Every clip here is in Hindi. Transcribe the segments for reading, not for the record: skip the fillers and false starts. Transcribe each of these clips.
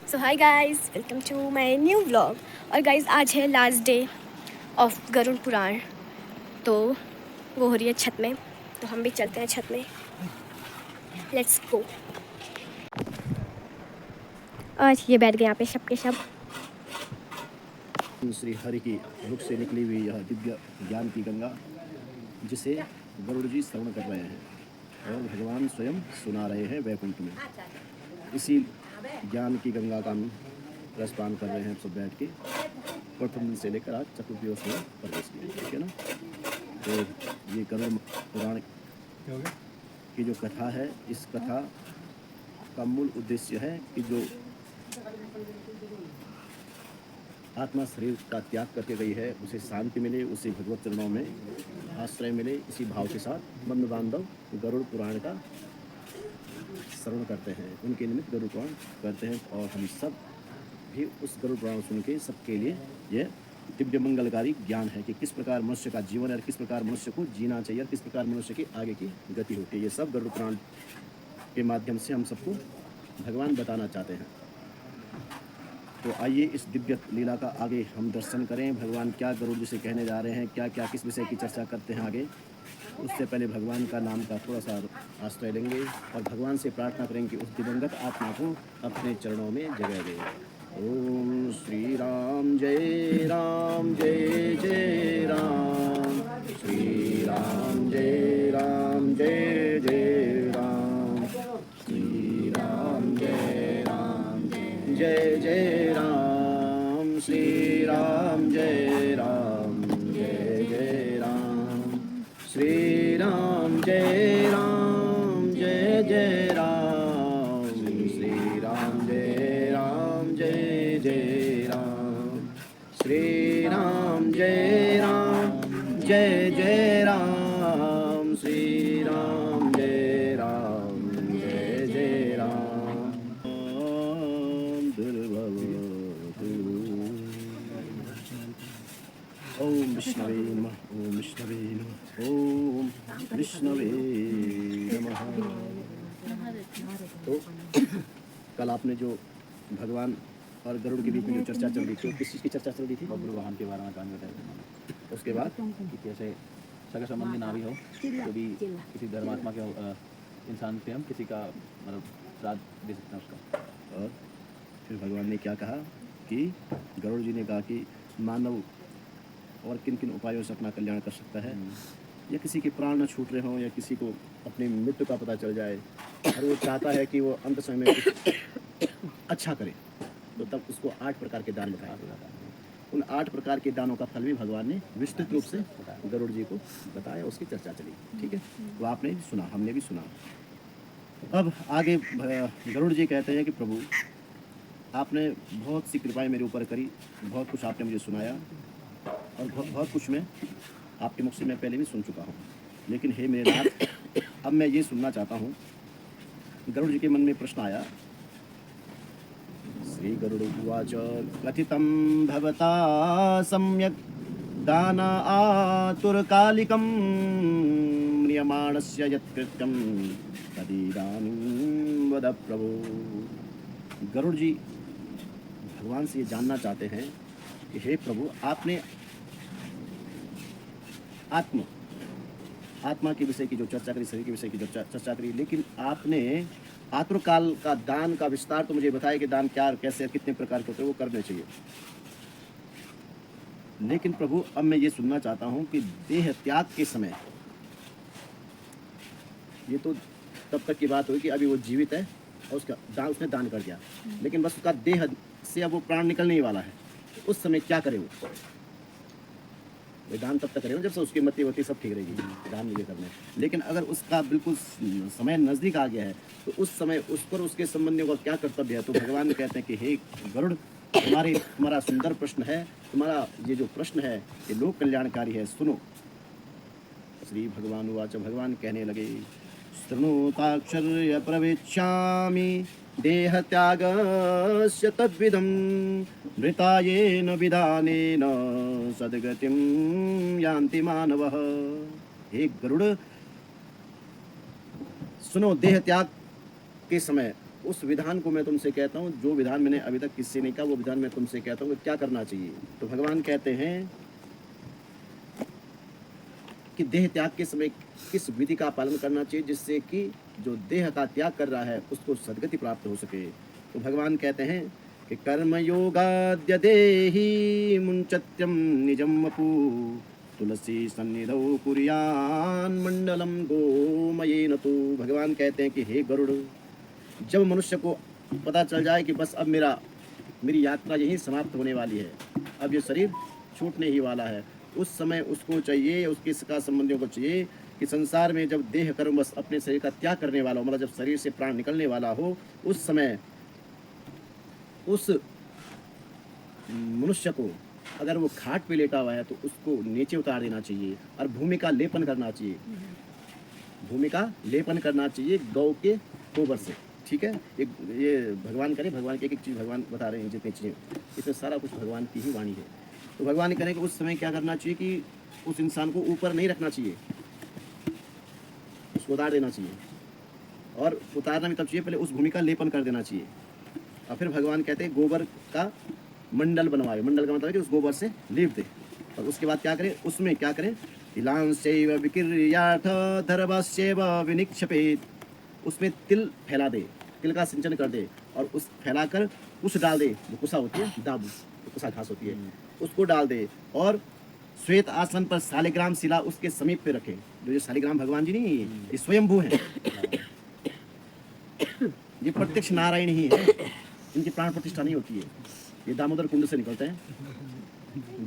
So hi guys, welcome to my new vlog. और गाइस, आज है last day of Garuda Purana. तो वो हो रही है छत में, तो हम भी चलते हैं छत में। Let's go. आज ये बैठ गए यहाँ पे सब के सब। श्री हरि की मुख से निकली हुई यह दिव्य ज्ञान की गंगा, जिसे गरुड़ जी श्रवण कर रहे हैं और भगवान स्वयं सुना रहे हैं वैकुंठ में। इसी ज्ञान की गंगा का हम रसपान कर रहे हैं सब बैठ के। प्रथम दिन से लेकर आज चतुर्दिवस में प्रवेश किया, ठीक है ना। तो ये गरुड़ पुराण की जो कथा है, इस कथा का मूल उद्देश्य है कि जो आत्मा शरीर का त्याग करके गई है, उसे शांति मिले, उसे भगवत चरणों में आश्रय मिले। इसी भाव के साथ बंधु बांधव गरुड़ पुराण का श्रवण करते हैं, उनके निमित्त गरुड़ पुराण करते हैं। और हम सब भी उस गरुड़ पुराण सुन के सबके लिए यह दिव्य मंगलकारी ज्ञान है कि किस प्रकार मनुष्य का जीवन है और किस प्रकार मनुष्य को जीना चाहिए और किस प्रकार मनुष्य की आगे की गति होती है। ये सब गरुड़ पुराण के माध्यम से हम सबको भगवान बताना चाहते हैं। तो आइए इस दिव्य लीला का आगे हम दर्शन करें। भगवान क्या गरुड़ जी से कहने जा रहे हैं, क्या क्या किस विषय की चर्चा करते हैं आगे। उससे पहले भगवान का नाम का थोड़ा सा आश्रय लेंगे और भगवान से प्रार्थना करेंगे कि उस दिवंगत आत्मा को अपने चरणों में जगह दे। ओम श्री राम जय राम, जय जय राम। श्री राम जय राम, जय जय राम। श्री राम जय राम, जय जय राम। श्री राम जय राम, जय जय राम। श्री राम जय राम, जय जय राम। श्री राम जय राम, जय जय राम। श्री राम जय राम, जय जय राम। श्री राम जय राम, जय जय राम। ओम विष्णवे नमः, ओम विष्णवे नमः, ओम विष्णवे नमः। तो कल आपने जो भगवान और गरुड़ के बीच में जो चर्चा चल रही थी, किस चीज़ की चर्चा चल रही थी? बब्रू वाहन के बारे में कहानी बताई। उसके बाद कि कैसे सगा संबंधी ना भी हो तो भी किसी धर्मात्मा के इंसान से हम किसी का मतलब श्राद्ध दे सकते हैं उसका। और फिर भगवान ने क्या कहा कि गरुड़ जी ने कहा कि मानव और किन किन उपायों से अपना कल्याण कर सकता है, या किसी के प्राण न छूट रहे हों, या किसी को अपनी मृत्यु का पता चल जाए और वो चाहता है कि वो अंत समय में कुछ अच्छा करे, तो तब उसको 8 प्रकार के दान बताए। उन 8 प्रकार के दानों का फल भी भगवान ने विस्तृत रूप से गरुड़ जी को बताया, उसकी चर्चा चली, ठीक है। वो आपने भी सुना, हमने भी सुना। अब आगे गरुड़ जी कहते हैं कि प्रभु, आपने बहुत सी कृपाएं मेरे ऊपर करी, बहुत कुछ आपने मुझे सुनाया और बहुत कुछ मैं आपके मुख से मैं पहले भी सुन चुका हूँ, लेकिन हे मेरे नाथ, अब मैं ये सुनना चाहता हूँ। गरुड़ जी के मन में प्रश्न आया। श्री गरुड़ उवाच कथितं भवता सम्यक् दान आतुरकालिकं म्रियमाणस्य यत्कृत्यं तदिदानीं वद प्रभो। गरुड़ जी भगवान से ये जानना चाहते हैं कि हे प्रभु, आपने आत्मा के विषय की जो चर्चा करी, शरीर के विषय की जो चर्चा करी, लेकिन आपने आतुरकाल का दान का विस्तार तो मुझे बताया कि दान क्या, कैसे, कितने प्रकार के होते हैं, वो करने चाहिए। लेकिन प्रभु, अब मैं ये सुनना चाहता हूँ कि देह त्याग के समय, ये तो तब तक की बात हुई कि अभी वो जीवित है और उसका दान उसने दान कर दिया, लेकिन बस उसका देह से अब वो प्राण निकलने ही वाला है, तो उस समय क्या करे वो दान तब तक करेगा जब से उसकी मति वती सब ठीक रहेगी, दान मुझे करना है। लेकिन अगर उसका बिल्कुल समय नज़दीक आ गया है, तो उस समय उस पर उसके संबंधियों का क्या कर्तव्य है। तो भगवान कहते हैं कि हे गरुड़, तुम्हारा सुंदर प्रश्न है, तुम्हारा ये जो प्रश्न है ये लोक कल्याणकारी है, सुनो। श्री भगवान उवाच, भगवान कहने लगे, शृणुताक्षर्य प्रवेश्यामि देह त्यागस्य तद्विधं मृतायेन विधानेन सद्गतिं यान्ति मानवः। हे गरुड़, सुनो, देह त्याग के समय उस विधान को मैं तुमसे कहता हूँ, जो विधान मैंने अभी तक किससे नहीं कहा, वो विधान मैं तुमसे कहता हूँ कि क्या करना चाहिए। तो भगवान कहते हैं कि देह त्याग के समय किस विधि का पालन करना चाहिए जिससे कि जो देह का त्याग कर रहा है उसको सद्गति प्राप्त हो सके। तो भगवान कहते हैं कि कर्म योगाद्य देहि मुंचत्यम निजम वपु तुलसी सन्निधौ कुर्यान मंडलम गोमयेन तु। भगवान कहते हैं कि हे गरुड़, जब मनुष्य को पता चल जाए कि बस अब मेरी यात्रा यहीं समाप्त होने वाली है, अब ये शरीर छूटने ही वाला है, उस समय उसको चाहिए, उसके सका संबंधियों को चाहिए कि संसार में जब देह कर्म बस अपने शरीर का त्याग करने वाला हो, मतलब जब शरीर से प्राण निकलने वाला हो, उस समय उस मनुष्य को अगर वो खाट पे लेटा हुआ है तो उसको नीचे उतार देना चाहिए और भूमि का लेपन करना चाहिए। भूमि का लेपन करना चाहिए गौ के गोबर से। ठीक है, ये भगवान करें, भगवान की एक एक चीज़ भगवान बता रहे हैं, जितनी चीज़ें इसमें सारा कुछ भगवान की ही वाणी है। तो भगवान करें कि उस समय क्या करना चाहिए कि उस इंसान को ऊपर नहीं रखना चाहिए, उसको उतार देना चाहिए, और उतारना भी तब चाहिए पहले उस भूमि का लेपन कर देना चाहिए। और फिर भगवान कहते हैं गोबर का मंडल बनवाए। मंडल का मतलब है कि उस गोबर से लीप दे, और उसके बाद क्या करें, उसमें क्या करें, तिलांशैव विकिर्याथ धर्मस्यैव विनिक्षपेत, उसमें तिल फैला दे, तिल का सिंचन कर दे, और उस फैलाकर कुश डाल दे, जो कुसा होती है, दाबू जो कुसा घास होती है, उसको डाल दे, और श्वेत आसन पर शालिग्राम शिला उसके समीप पे रखे। जो ये शालिग्राम भगवान जी नहीं, ये स्वयंभू है, ये प्रत्यक्ष नारायण ही है, इनकी प्राण प्रतिष्ठा नहीं होती है। ये दामोदर कुंड से निकलते हैं,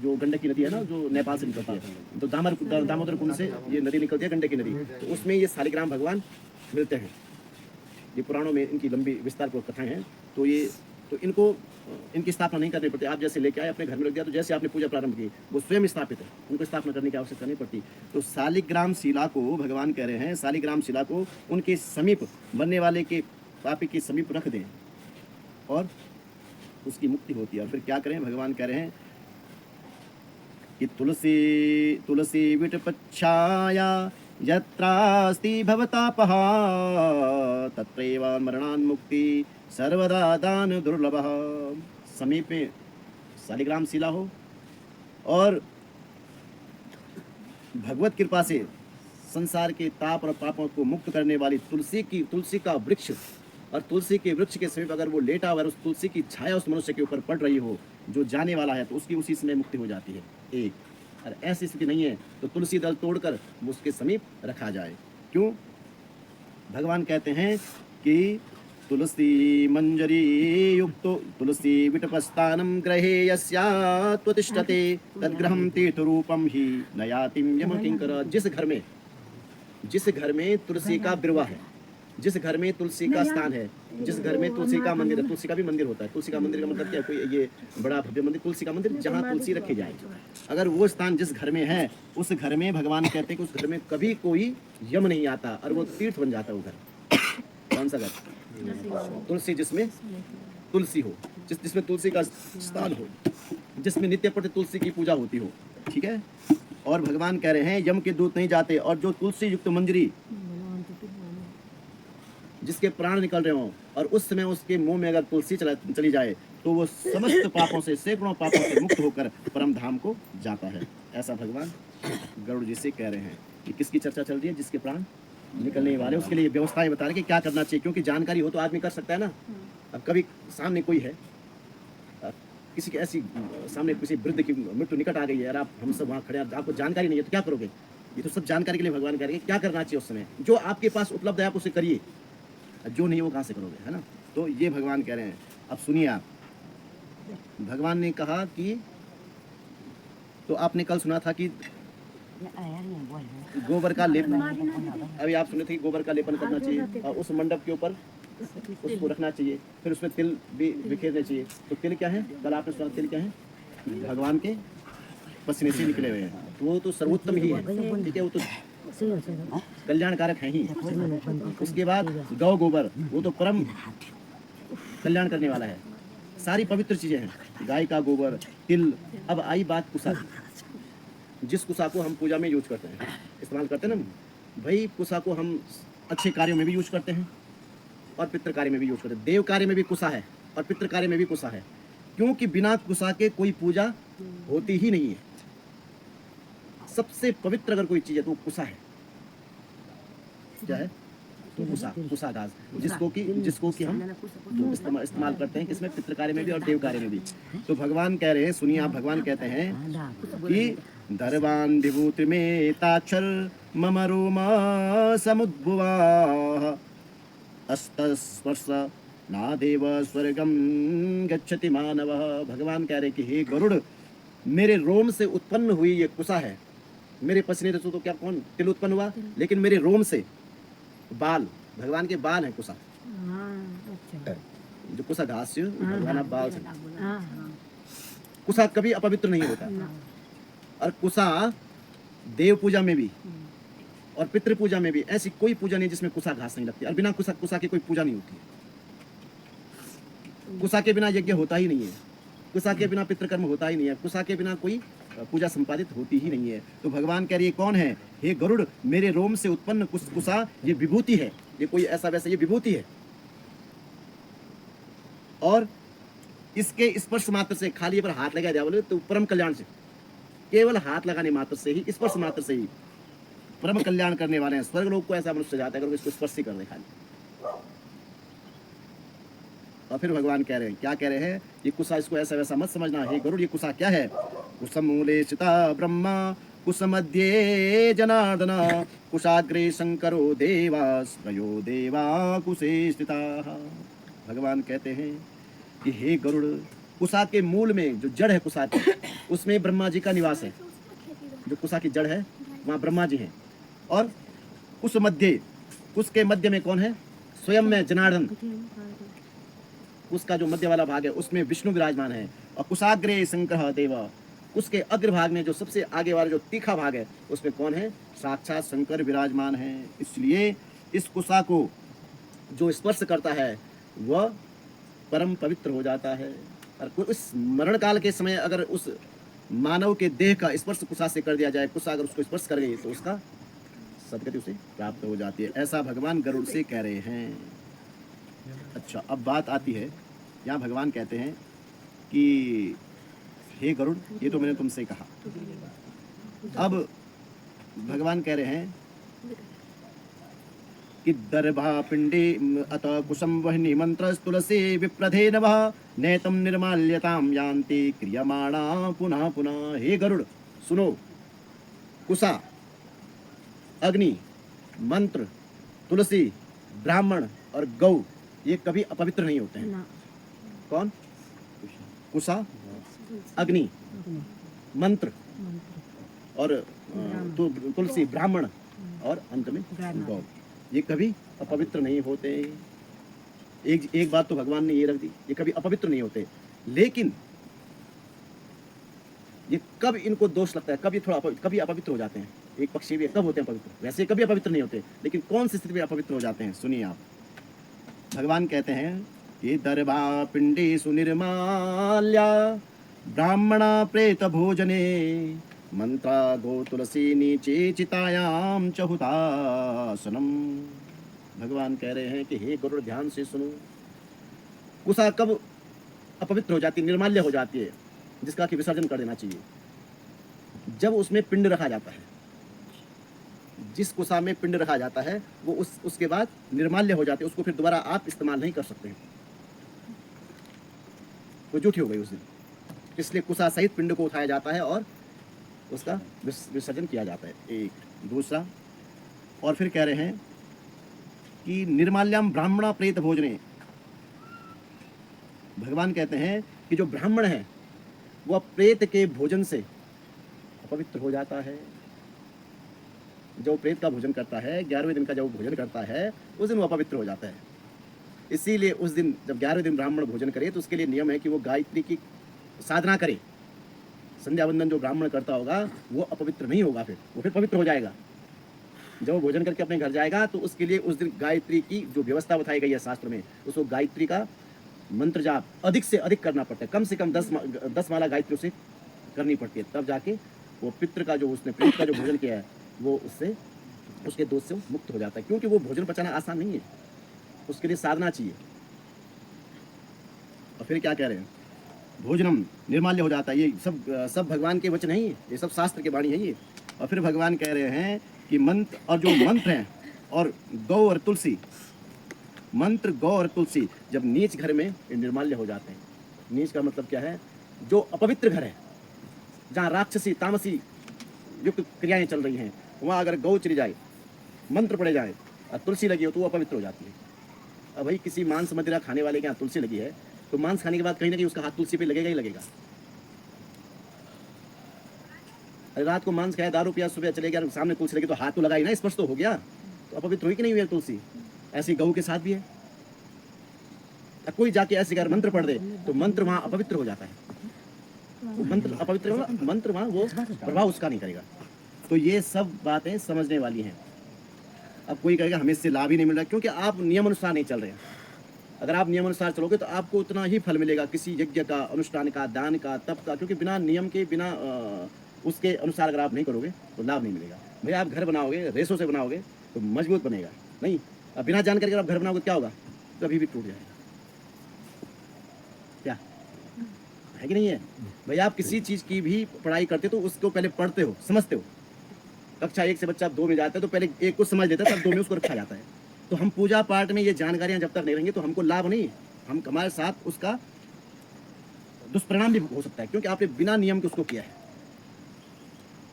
जो गंडकी नदी है ना, जो नेपाल से निकलती है, तो दामोदर कुंड से ये नदी निकलती है, गंडकी नदी, तो उसमें ये शालिग्राम भगवान मिलते हैं। ये पुराणों में इनकी लंबी विस्तारपूर्वक कथाएं हैं। तो इनको इनकी स्थापना नहीं करनी पड़ती। आप जैसे लेके आए अपने घर में रख दिया, तो जैसे आपने पूजा प्रारंभ की वो स्वयं स्थापित है, उनको स्थापना करने की आवश्यकता नहीं पड़ती। तो शालिग्राम शिला को भगवान कह रहे हैं, शालिग्राम शिला को उनके समीप बनने वाले के पापी के समीप रख दें और उसकी मुक्ति होती है। और फिर क्या करें, भगवान कह रहे हैं कि तुलसी विटपच्छाया यत्रास्ति भवतापः तत्रैव मरणान्मुक्ति सर्वदा दान दुर्लभः। समीप में शालिग्राम शिला हो और भगवत कृपा से संसार के ताप और पापों को मुक्त करने वाली तुलसी का वृक्ष, और तुलसी के वृक्ष के समीप अगर वो लेटा हुआ है, उस तुलसी की छाया उस मनुष्य के ऊपर पड़ रही हो जो जाने वाला है, तो उसकी उसी समय मुक्ति हो जाती है। एक और ऐसी स्थिति नहीं है तो तुलसी दल तोड़कर उसके समीप रखा जाए। क्यों? भगवान कहते हैं कि तुलसी मंजरी युक्तो तुलसी विटपस्तानम ग्रहे यस्यात्वतिष्ठते तद्ग्रहं तीर्थरूपम ही नयातिम यम किंकर। जिस घर में तुलसी का बिरवा है, जिस घर में तुलसी का स्थान है, जिस घर में तुलसी का मंदिर है, तुलसी का भी मंदिर होता है। तुलसी का मंदिर का मतलब क्या है? कोई ये बड़ा भव्य मंदिर, तुलसी का मंदिर जहाँ तुलसी रखी जाए। अगर वो स्थान जिस घर में है, उस घर में भगवान कहते हैं कि उस घर में कभी कोई यम नहीं आता और वो तीर्थ बन जाता है वो घर। कौन सा घर? तुलसी, जिसमें तुलसी हो, जिसमें तुलसी का स्थान हो, जिसमें नित्य प्रति तुलसी की पूजा होती हो। ठीक है। और भगवान कह रहे हैं यम के दूत नहीं जाते, और जो तुलसी युक्त मंजरी जिसके प्राण निकल रहे हों और उस समय उसके मुंह में अगर तुलसी चली जाए तो वो समस्त पापों से, सैकड़ों पापों से मुक्त होकर परम धाम को जाता है। ऐसा भगवान गरुड़ जी से कह रहे हैं। कि किसकी चर्चा चल रही है? जिसके प्राण निकलने वाले, उसके लिए व्यवस्थाएं बता रहे कि क्या करना चाहिए। क्योंकि जानकारी हो तो आदमी कर सकता है ना। अब कभी सामने कोई है, किसी के ऐसी सामने किसी वृद्ध की मृत्यु निकट आ गई है और आप हम सब वहाँ खड़े हैं, आपको जानकारी नहीं है तो क्या करोगे? ये तो सब जानकारी के लिए भगवान कह रहे हैं क्या करना चाहिए उस समय। जो आपके पास उपलब्ध है आप उसे करिए, जो नहीं वो कहाँ से करोगे, है ना। तो ये भगवान कह रहे हैं। अब सुनिए आप, भगवान ने कहा कि, तो आपने कल सुना था कि गोबर का लेपन, अभी आप सुने थे कि गोबर का लेपन करना चाहिए और उस मंडप के ऊपर उसको रखना चाहिए, फिर उसमें तिल भी बिखेरने चाहिए। तो तिल क्या है? कल आपने सुना तिल क्या है? भगवान के पसीने से निकले हुए हैं, तो वो तो सर्वोत्तम ही है। ठीक है, वो तो कल्याणकारक है ही। उसके बाद गौ गोबर, वो तो परम कल्याण करने वाला है। सारी पवित्र चीजें हैं, गाय का गोबर, तिल। अब आई बात कुसा, जिस कुसा को हम पूजा में यूज करते हैं, इस्तेमाल करते हैं ना भाई। कुसा को हम अच्छे कार्यों में भी यूज करते हैं, और पितृ कार्य में भी यूज करते हैं। देव कार्य में भी कुसा है और पितृ कार्य में भी कुसा है, क्योंकि बिना कुसा के कोई पूजा होती ही नहीं है। सबसे पवित्र अगर कोई चीज है तो वो कुसा है। क्या है? तो कुसा घास, जिसको कि हम इस्तेमाल करते हैं किसमें? पितृ कार्य में भी और देव कार्य में भी। तो भगवान कह रहे हैं, सुनिए आप, भगवान कहते हैं कि धर्वान विभूति में ताक्षर मम रोम समुद्भुवा अस्तस्पर्श नादेव स्वर्गम गच्छति मानव। भगवान कह रहे कि हे गरुड़, मेरे रोम से उत्पन्न हुई ये कुसा है। मेरे पसीने से तो क्या कौन तिल उत्पन्न हुआ, लेकिन मेरे रोम से बाल, भगवान के बाल है कुसा। जो कुसा घास से भगवान आप बाल से, कुसा कभी अपवित्र नहीं होता। और कुसा देव पूजा में भी और पितृ पूजा में भी ऐसी कोई पूजा नहीं जिसमें कुसा घास नहीं लगती। और बिना कुसा की कोई पूजा नहीं होती है। कुसा के बिना यज्ञ होता ही नहीं है, कुसा के बिना पितृकर्म होता ही नहीं है, कुसा के बिना कोई पूजा संपादित होती ही नहीं है। तो भगवान कह रही है कौन है? हे गरुड़, मेरे रोम से उत्पन्न कुसा ये विभूति है। ये कोई ऐसा वैसा, ये विभूति है। और इसके स्पर्श मात्र से, खाली पर हाथ लगा दिया बोले तो परम कल्याण से, केवल हाथ लगाने मात्र से ही, स्पर्श मात्र से ही परम कल्याण करने वाले हैं। स्वर्ग लोग को ऐसा मनुष्य जाता है अगर इसको स्पर्श ही कर दे खाली। और फिर भगवान कह रहे हैं, क्या कह रहे हैं? ये कुसा, इसको ऐसा वैसा मत समझना। हे गरुड़, ये कुसा क्या है? कुसमूले स्थिता ब्रह्मा कुसमध्ये जनार्दन कुशाग्रे शंकरो देवास्त्रयो देवा कुशे स्थिता। भगवान कहते हैं कि हे गरुड़, कुसा के मूल में जो जड़ है कुसा की, उसमें ब्रह्मा जी का निवास है। जो कुसा की जड़ है वहाँ ब्रह्मा जी हैं। और कुश मध्य, कुश के मध्य में कौन है? स्वयं में जनार्दन। उसका जो मध्य वाला भाग है उसमें विष्णु विराजमान है। और कुशाग्रे शंकर देव, उसके अग्रभाग में जो सबसे आगे वाला जो तीखा भाग है उसमें कौन है? साक्षात शंकर विराजमान है। इसलिए इस कुसा को जो स्पर्श करता है वह परम पवित्र हो जाता है। और उस मरण काल के समय अगर उस मानव के देह का स्पर्श कुसा से कर दिया जाए, कुसा अगर उसको स्पर्श कर गई तो उसका सदगति उसे प्राप्त हो जाती है। ऐसा भगवान गरुड़ से कह रहे हैं। अच्छा, अब बात आती है, यहाँ भगवान कहते हैं कि हे गरुड़, ये तो मैंने तुमसे कहा। अब भगवान कह रहे हैं कि दर्भा पिंडे अत कुशम वह्नि मंत्र तुलसी विप्रधे नवः नैतम निर्माल्यताम यान्ति क्रियमाणा पुनः पुनः। हे गरुड़ सुनो, कुसा, अग्नि, मंत्र, तुलसी, ब्राह्मण और गौ ये कभी अपवित्र नहीं होते हैं। कौन? कुसा, अग्नि, मंत्र और तुलसी, ब्राह्मण और अंत में गौ, ये कभी अपवित्र नहीं होते। एक बात तो भगवान ने ये रख दी, ये कभी अपवित्र नहीं होते। लेकिन ये कब इनको दोष लगता है, कभी थोड़ा कभी अपवित्र हो जाते हैं। एक पक्षी भी कब होते हैं पवित्र? वैसे कभी अपवित्र नहीं होते, लेकिन कौन सी स्थिति में अपवित्र हो जाते हैं? सुनिए आप, भगवान कहते हैं कि दर्भा पिंडी सुनिर्माल्या ब्राह्मणा प्रेत भोजने मंत्रा गो तुलसी नीचे चितायाम चहुतासनम। भगवान कह रहे हैं कि हे गरुड़, ध्यान से सुनो, कुसा कब अपवित्र हो जाती है, निर्माल्य हो जाती है, जिसका कि विसर्जन कर देना चाहिए? जब उसमें पिंड रखा जाता है। जिस कुसा में पिंड रखा जाता है वो उसके बाद निर्माल्य हो जाती है, उसको फिर दोबारा आप इस्तेमाल नहीं कर सकते, वो झूठी हो गई उस दिन। इसलिए कुसा सहित पिंड को उठाया जाता है और उसका विसर्जन किया जाता है। एक दूसरा, और फिर कह रहे हैं कि निर्माल्याम ब्राह्मणा प्रेत भोजने। भगवान कहते हैं कि जो ब्राह्मण है वह प्रेत के भोजन से अपवित्र हो जाता है। जो प्रेत का भोजन करता है, 11वें दिन का जब भोजन करता है उस दिन वो अपवित्र हो जाता है। इसीलिए उस दिन जब 11वें दिन ब्राह्मण भोजन करे तो उसके लिए नियम है कि वो गायत्री की साधना करे। संध्या वंदन जो ब्राह्मण करता होगा वो अपवित्र नहीं होगा, फिर वो फिर पवित्र हो जाएगा। जब वो भोजन करके अपने घर जाएगा तो उसके लिए उस दिन गायत्री की जो व्यवस्था बताई गई है शास्त्र में, उसको गायत्री का मंत्र जाप अधिक से अधिक करना पड़ता है। कम से कम 10 माला गायत्री उसे करनी पड़ती है, तब जाके वो पितृ का जो उसने प्रेत का जो भोजन किया है वो उससे उसके दोष से मुक्त हो जाता है। क्योंकि वो भोजन पचाना आसान नहीं है। उसके लिए साधना चाहिए। और फिर क्या कह रहे हैं, भोजनम निर्माल्य हो जाता है। ये सब भगवान के वचन है, ये सब शास्त्र के वाणी है ये। और फिर भगवान कह रहे हैं कि मंत्र और जो मंत्र हैं और गौ और तुलसी, मंत्र गौ और तुलसी जब नीच घर में ये निर्माल्य हो जाते हैं। नीच का मतलब क्या है, जो अपवित्र घर है, जहाँ राक्षसी तामसी युक्त क्रियाएं चल रही हैं, वहाँ अगर गौ चली जाए, मंत्र पड़े जाए और तुलसी लगी हो तो वो अपवित्र हो जाती है। अब भाई किसी मांस मदिरा खाने वाले के यहाँ तुलसी लगी है तो मांस खाने के बाद कहीं ना कहीं उसका हाथ तुलसी पे लगेगा ही लगेगा। अरे रात को मांस खाया, दारू पिया, सुबह चले गया, सामने तुलसी लगी तो हाथ तो लगा ही ना, स्पर्श तो हो गया, तो अपवित्र हुई कि नहीं हुई तुलसी। ऐसी गऊ के साथ भी है। अब कोई जाके ऐसे अगर मंत्र पढ़ दे तो मंत्र वहाँ अपवित्र हो जाता है। मंत्र अपवित्र होगा, मंत्र वहाँ वो प्रभाव उसका नहीं करेगा। तो ये सब बातें समझने वाली हैं। अब कोई कहेगा हमें इससे लाभ ही नहीं मिल रहा, क्योंकि आप नियम अनुसार नहीं चल रहे हैं। अगर आप नियम अनुसार चलोगे तो आपको उतना ही फल मिलेगा किसी यज्ञ का, अनुष्ठान का, दान का, तप का, क्योंकि बिना नियम के, बिना उसके अनुसार अगर आप नहीं करोगे तो लाभ नहीं मिलेगा। भैया आप घर बनाओगे, रेसों से बनाओगे तो मजबूत बनेगा नहीं, अब बिना जानकारी अगर आप घर बनाओगे क्या होगा, कभी भी टूट जाएगा। क्या है कि नहीं है भैया? आप किसी चीज़ की भी पढ़ाई करते तो उसको पहले पढ़ते हो, समझते हो। कक्षा 1 से बच्चा 2 में जाता है तो पहले 1 को समझ लेता है, तब 2 में उसको रखा जाता है। तो हम पूजा पाठ में ये जानकारियां जब तक नहीं रहेंगे तो हमको लाभ नहीं है, हम हमारे साथ उसका दुष्परिणाम भी हो सकता है, क्योंकि आपने बिना नियम के उसको किया है।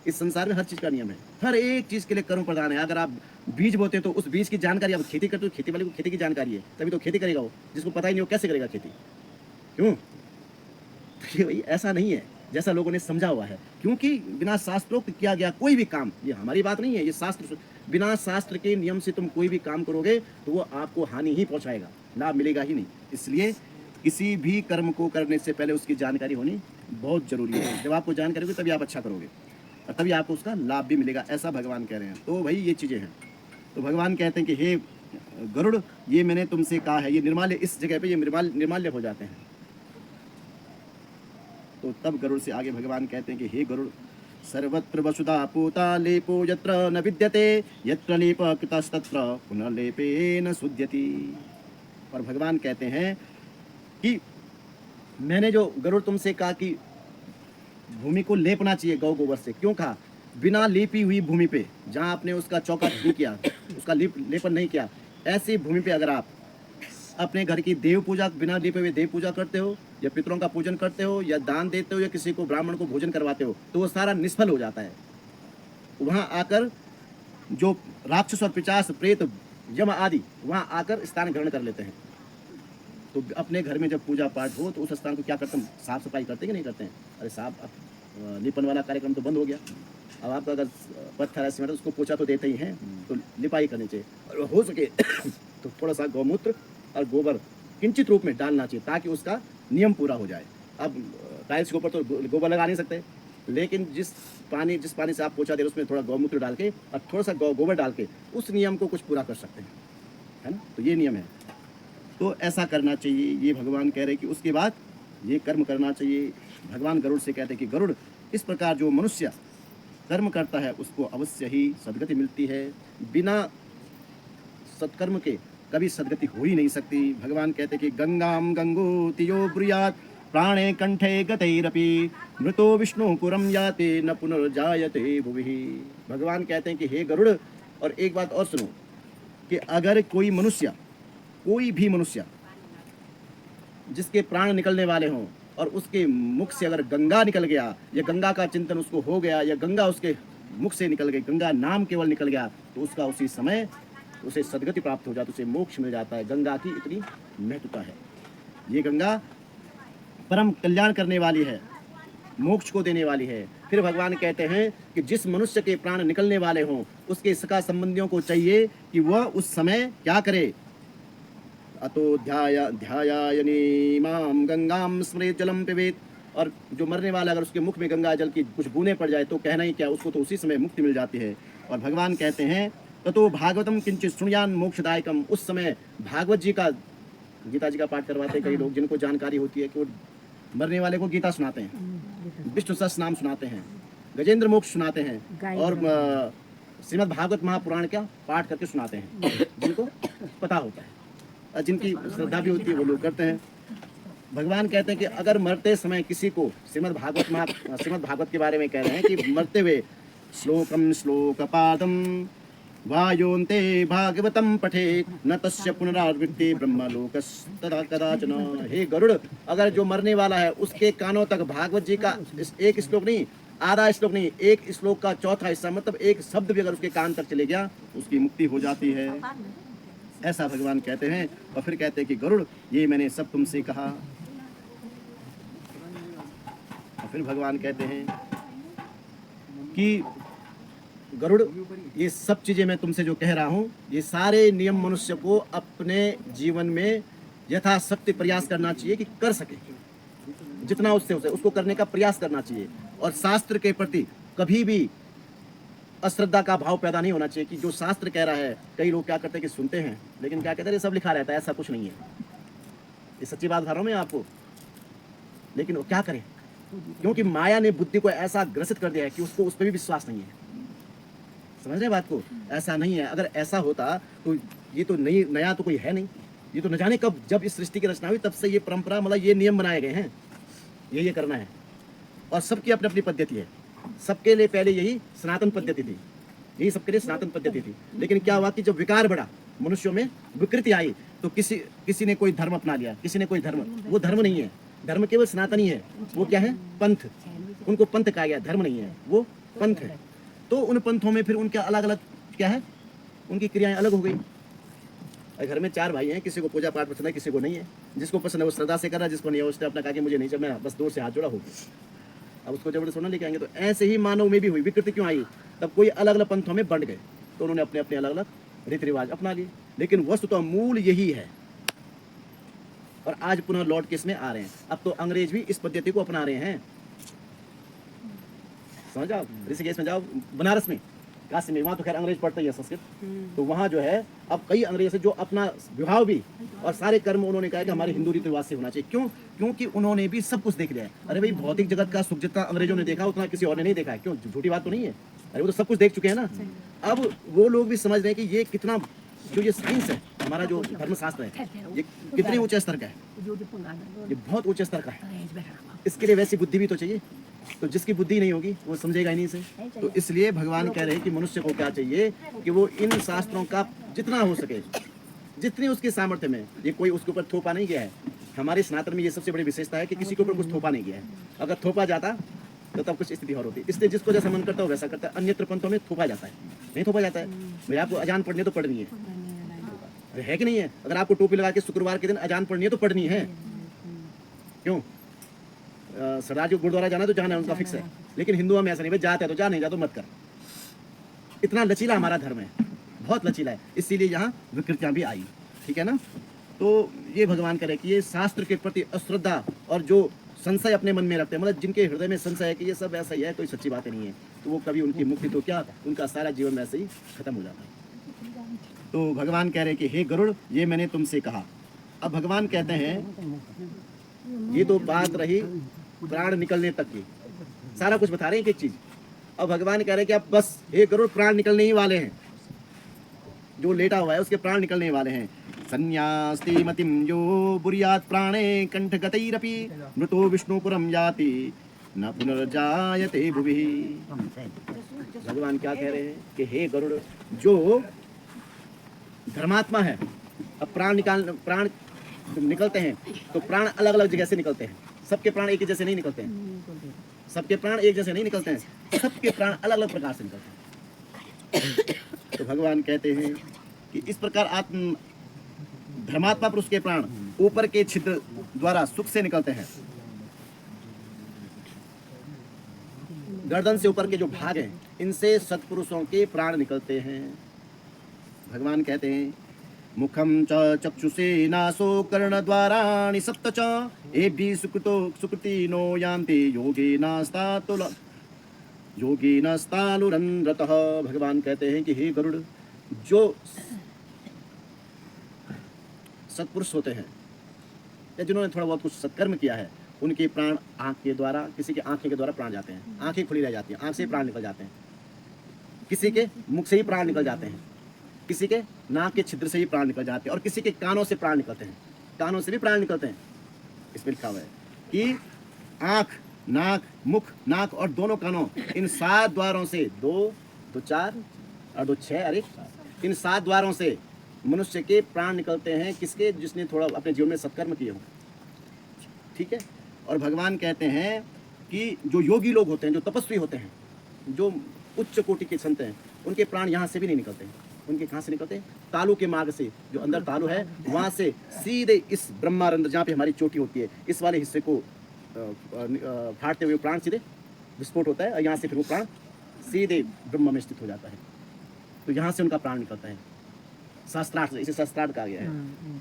इस संसार में हर चीज़ का नियम है, हर एक चीज़ के लिए कर्म प्रधान है। अगर आप बीज बोते हैं तो उस बीज की जानकारी, आप खेती करते हो, खेती वाले को खेती की जानकारी है, तभी तो खेती करेगा। वो जिसको पता ही नहीं हो कैसे करेगा खेती? क्यों? तो ये भाई ऐसा नहीं है जैसा लोगों ने समझा हुआ है, क्योंकि बिना शास्त्रोक्त किया गया कोई भी काम, ये हमारी बात नहीं है, ये शास्त्र, बिना शास्त्र के नियम से तुम कोई भी काम करोगे तो वो आपको हानि ही पहुंचाएगा, लाभ मिलेगा ही नहीं। इसलिए किसी भी कर्म को करने से पहले उसकी जानकारी होनी बहुत जरूरी है। जब आपको जानकारी होगी तभी आप अच्छा करोगे और तभी आपको उसका लाभ भी मिलेगा, ऐसा भगवान कह रहे हैं। तो भाई ये चीज़ें हैं। तो भगवान कहते हैं कि हे गरुड़, ये मैंने तुमसे कहा है, ये निर्माल्य, इस जगह पे ये निर्माल्य हो जाते हैं। तो तब गरुड़ से आगे भगवान कहते हैं कि हे गरुड़, सर्वत्र वसुधा पूता लेपो यत्र न विद्यते, यत्र लेप कृतस्तत्र पुनर्लेपेन शुध्यति। और भगवान कहते हैं कि मैंने जो गरुड़ तुमसे कहा कि भूमि को लेपना चाहिए गौ गोबर से, क्यों कहा? बिना लेपी हुई भूमि पे, जहाँ आपने उसका चौका नहीं किया, उसका लेपन नहीं किया, ऐसी भूमि पे अगर आप अपने घर की देव पूजा, बिना लेपे हुए देव पूजा करते हो, या पितरों का पूजन करते हो, या दान देते हो, या किसी को ब्राह्मण को भोजन करवाते हो, तो वो सारा निष्फल हो जाता है। वहाँ आकर जो राक्षस और पिशाच, प्रेत, यम आदि वहाँ आकर स्थान ग्रहण कर लेते हैं। तो अपने घर में जब पूजा पाठ हो तो उस स्थान को क्या करते हैं, साफ सफाई करते हैं कि नहीं करते हैं? अरे साफ, अब लिपन वाला कार्यक्रम तो बंद हो गया। अब आपका अगर पत्थर है, सीमेंट, उसको पोछा तो देते ही हैं, तो लिपाई करनी चाहिए। और हो सके तो थोड़ा सा गौमूत्र और गोबर किंचित रूप में डालना चाहिए, ताकि उसका नियम पूरा हो जाए। अब टाइल्स के ऊपर तो गोबर लगा नहीं सकते, लेकिन जिस पानी से आप पोछा दे, उसमें थोड़ा गौमूत्र डाल के और थोड़ा सा गोबर डाल के उस नियम को कुछ पूरा कर सकते हैं, है ना? तो ये नियम है, तो ऐसा करना चाहिए। ये भगवान कह रहे हैं कि उसके बाद ये कर्म करना चाहिए। भगवान गरुड़ से कहते हैं कि गरुड़, इस प्रकार जो मनुष्य कर्म करता है उसको अवश्य ही सद्गति मिलती है। बिना सत्कर्म के कभी सद्गति हो ही नहीं सकती। भगवान कहते हैं कि गंगाम गंगोतियो ब्रूयात् प्राणे कंठे गतैरपि मृतो विष्णु पुरम याते न पुनर्जायते भुवि। भगवान कहते हैं कि हे गरुड़, और एक बात और सुनो कि अगर कोई मनुष्य, कोई भी मनुष्य जिसके प्राण निकलने वाले हों और उसके मुख से अगर गंगा निकल गया, या गंगा का चिंतन उसको हो गया, या गंगा उसके मुख से निकल गई, गंगा नाम केवल निकल गया, तो उसका उसी समय उसे सद्गति प्राप्त हो जाती है, उसे मोक्ष मिल जाता है। गंगा की इतनी महत्वता है। ये गंगा परम कल्याण करने वाली है, मोक्ष को देने वाली है। फिर भगवान कहते हैं कि जिस मनुष्य के प्राण निकलने वाले हों उसके सगा संबंधियों को चाहिए कि वह उस समय क्या करे, अतो ध्यायायनीमां गंगाम स्मरेत जलम पिबेत। और जो मरने वाला अगर उसके मुख में गंगा जल की कुछ बूंदें पड़ जाए तो कहना ही क्या, उसको तो उसी समय मुक्ति मिल जाती है। और भगवान कहते हैं ततो भागवतम किंचित शृणुयान मोक्षदायकम। उस समय भागवत जी का, गीता जी का पाठ करवाते हैं कई लोग, जिनको जानकारी होती है कि वो मरने वाले को गीता सुनाते हैं, विष्णु सहस्त्र नाम सुनाते हैं, गजेंद्र मोक्ष सुनाते हैं, और श्रीमद् भागवत महापुराण का पाठ करके सुनाते हैं, जिनको पता होता है। जिनकी श्रद्धा भी होती है वो लोग करते हैं। भगवान कहते हैं कि अगर मरते समय किसी को श्रीमद् भागवत के बारे में कह रहे हैं कि मरते हुए श्लोकम श्लोकपादम वायोन्ते भागवतम पठे न तस्य पुनरावृत्ति ब्रह्मलोकस्तदा कदाचन। हे गरुड़, अगर जो मरने वाला है उसके कानों तक भागवत जी का एक श्लोक नहीं, आधा श्लोक नहीं, एक श्लोक का चौथा हिस्सा मतलब एक शब्द भी अगर उसके कान तक चले गया उसकी मुक्ति हो जाती है, ऐसा भगवान कहते हैं। और फिर कहते हैं कि गरुड़, ये मैंने सब तुमसे कहा। और फिर भगवान कहते हैं कि गरुड़, ये सब चीज़ें मैं तुमसे जो कह रहा हूँ, ये सारे नियम मनुष्य को अपने जीवन में यथाशक्ति प्रयास करना चाहिए कि कर सके, जितना उससे हो सके उसको करने का प्रयास करना चाहिए। और शास्त्र के प्रति कभी भी अश्रद्धा का भाव पैदा नहीं होना चाहिए कि जो शास्त्र कह रहा है, कई लोग क्या करते हैं कि सुनते हैं लेकिन क्या कहते हैं ये सब लिखा रहता है, ऐसा कुछ नहीं है। ये सच्ची बात बता रहा हूँ मैं आपको, लेकिन वो क्या करें, क्योंकि माया ने बुद्धि को ऐसा ग्रसित कर दिया है कि उसको उस पर भी विश्वास नहीं है। समझ रहे बात को? ऐसा नहीं है। अगर ऐसा होता तो ये तो नया तो कोई है नहीं, ये तो न जाने कब जब इस सृष्टि की रचना हुई तब से ये परंपरा मतलब ये नियम बनाए गए हैं, ये करना है। और सबकी अपनी अपनी पद्धति है, सबके लिए पहले यही सनातन पद्धति थी, यही सबके लिए सनातन पद्धति थी। लेकिन क्या हुआ कि जब विकार बढ़ा, मनुष्यों में विकृति आई, तो किसी ने कोई धर्म अपना लिया, किसी ने कोई धर्म। वो धर्म नहीं है, धर्म केवल सनातन ही है। वो क्या है? पंथ। उनको पंथ कहा गया, धर्म नहीं है, वो पंथ है। तो उन पंथों में फिर उनके अलग अलग क्या है, उनकी क्रियाएं अलग हो गई। घर में 4 भाई हैं, किसी को पूजा पाठ पसंद है, किसी को नहीं है। जिसको पसंद है वो श्रद्धा से कर रहा है, जिसको नहीं है उसने अपना कहा कि मुझे नहीं चलना, बस दूर से हाथ जोड़ा हो गया। अब उसको जबरदस्त सोना लेके आएंगे। तो ऐसे ही मानव में भी हुई विकृति। क्यों आई? तब कोई अलग अलग पंथों में बंट गए, तो उन्होंने अपने अपने अलग अलग रीति रिवाज अपना लिए। लेकिन वस्तुतः मूल यही है। और आज पुनः लौट के इसमें आ रहे हैं। अब तो अंग्रेज भी इस पद्धति को अपना रहे हैं। समझ जाओ, ऋषिकेश में जाओ, बनारस में, काशी में, वहाँ तो खैर अंग्रेज पढ़ते ही है संस्कृत। तो वहाँ जो है अब कई अंग्रेज है जो अपना विवाह भी और सारे कर्म उन्होंने कहा कि हमारे हिंदू रीति रिवाज से होना चाहिए। क्यों? क्योंकि उन्होंने भी सब कुछ देख लिया है। अरे भाई, भौतिक जगत का सुख जितना अंग्रेजों ने देखा उतना किसी और ने नहीं देखा है। क्यों? झूठी बात तो नहीं है। अरे वो तो सब कुछ देख चुके हैं ना। अब वो लोग भी समझ रहे हैं कि ये कितना, जो ये साइंस है, हमारा जो धर्मशास्त्र है, ये कितने ऊंचे स्तर का है, ये बहुत ऊंचे स्तर का है। इसके लिए वैसी बुद्धि भी तो चाहिए। तो जिसकी बुद्धि नहीं होगी वो समझेगा ही नहीं इसे। तो इसलिए भगवान कह रहे हैं कि मनुष्य को क्या चाहिए कि वो इन शास्त्रों का जितना हो सके, जितनी उसके सामर्थ्य में, ये कोई उसके ऊपर थोपा नहीं गया है। हमारे सनातन में ये सबसे बड़ी विशेषता है कि किसी के ऊपर कुछ थोपा नहीं गया है। अगर थोपा जाता तो तब कुछ स्थिति और होती। इसलिए जिसको जैसा मन करता है वैसा करता है। अन्यत्र पंथों में थोपा जाता है, नहीं थोपा जाता है। मेरे आपको अजान पढ़नी है तो पढ़नी है, अरे है कि नहीं है? अगर आपको टोपी लगा के शुक्रवार के दिन अजान पढ़नी है तो पढ़नी है। क्यों? सरदार जी गुरुद्वारा जाना तो जाना है, उनका फिक्स है। लेकिन हिंदुओं में ऐसा नहीं, भाई जाते है तो जा, नहीं जा तो मत कर। इतना लचीला हमारा धर्म है, बहुत लचीला है। इसीलिए यहाँ विकृतियाँ भी आई। ठीक है ना? तो ये भगवान करे कि ये शास्त्र के प्रति अश्रद्धा और जो संशय अपने मन में रखते हैं, मतलब जिनके हृदय में संशय है कि ये सब ऐसा ही है, कोई सच्ची बातें नहीं है, तो वो कभी उनकी मुक्ति तो क्या, उनका सारा जीवन वैसे ही खत्म हो जाता है। तो भगवान कह रहे कि हे गरुड़, ये मैंने तुमसे कहा। अब भगवान कहते हैं, ये तो बात रही प्राण निकलने तक की, सारा कुछ बता रहे हैं एक चीज। अब भगवान कह रहे हैं कि अब बस हे गरुड़, प्राण निकलने ही वाले हैं। जो लेटा हुआ है उसके प्राण निकलने वाले हैं। संन्यास्ति मतिम यो बुर्यात् प्राणे कंठगतैरपि मृतो विष्णुपुरम याति न पुनर्जायते भुवि। भगवान क्या कह रहे हैं कि हे गरुड़, जो धर्मात्मा है, अब प्राण निकलते हैं तो प्राण अलग अलग जगह से निकलते हैं। सबके प्राण एक ही जैसे नहीं निकलते हैं, सबके प्राण एक जैसे नहीं निकलते हैं, सबके प्राण अलग अलग प्रकार से निकलते हैं। तो भगवान कहते हैं कि इस प्रकार धर्मात्मा पुरुष के प्राण ऊपर के छिद्र द्वारा सुख से निकलते हैं। गर्दन से ऊपर के जो भाग हैं, इनसे सत्पुरुषों के प्राण निकलते हैं। भगवान कहते हैं, मुखम च चक्षुषे नासो कर्णद्वाराणि सप्त च एभि सुकृति नो यान्ति योगेनास्तालुरन्रतः। भगवान कहते हैं कि हे गरुड़, जो सत्पुरुष होते हैं या जिन्होंने थोड़ा बहुत कुछ सत्कर्म किया है, उनके प्राण आँख के द्वारा, किसी के आँखें के द्वारा प्राण जाते हैं, आँखें खुली रह जाती हैं, आँख से ही प्राण निकल जाते हैं, किसी के मुख से ही प्राण निकल जाते हैं। किसी के नाक के छिद्र से ही प्राण निकल जाते हैं और किसी के कानों से प्राण निकलते हैं, कानों से भी प्राण निकलते हैं। इसमें लिखा हुआ है कि आँख, नाक, मुख, नाक और दोनों कानों, इन 7 द्वारों से 2, 2 4 और 2 6 अरे इन 7 द्वारों से मनुष्य के प्राण निकलते हैं। किसके? जिसने थोड़ा अपने जीवन में सत्कर्म किए हो, ठीक है। और भगवान कहते हैं कि जो योगी लोग होते हैं, जो तपस्वी होते हैं, जो उच्च कोटि के संत हैं, उनके प्राण यहाँ से भी नहीं निकलते हैं। उनके कहाँ से निकलते हैं? तालु के मार्ग से, जो अंदर तालु है वहाँ से सीधे इस ब्रह्मारंध्र, जहाँ पे हमारी चोटी होती है, इस वाले हिस्से को फाड़ते हुए प्राण सीधे विस्फोट होता है और यहाँ से फिर वो प्राण सीधे ब्रह्म में स्थित हो जाता है। तो यहाँ से उनका प्राण निकलता है, शास्त्रार्थ से, इसे शास्त्रार्थ कहा गया है।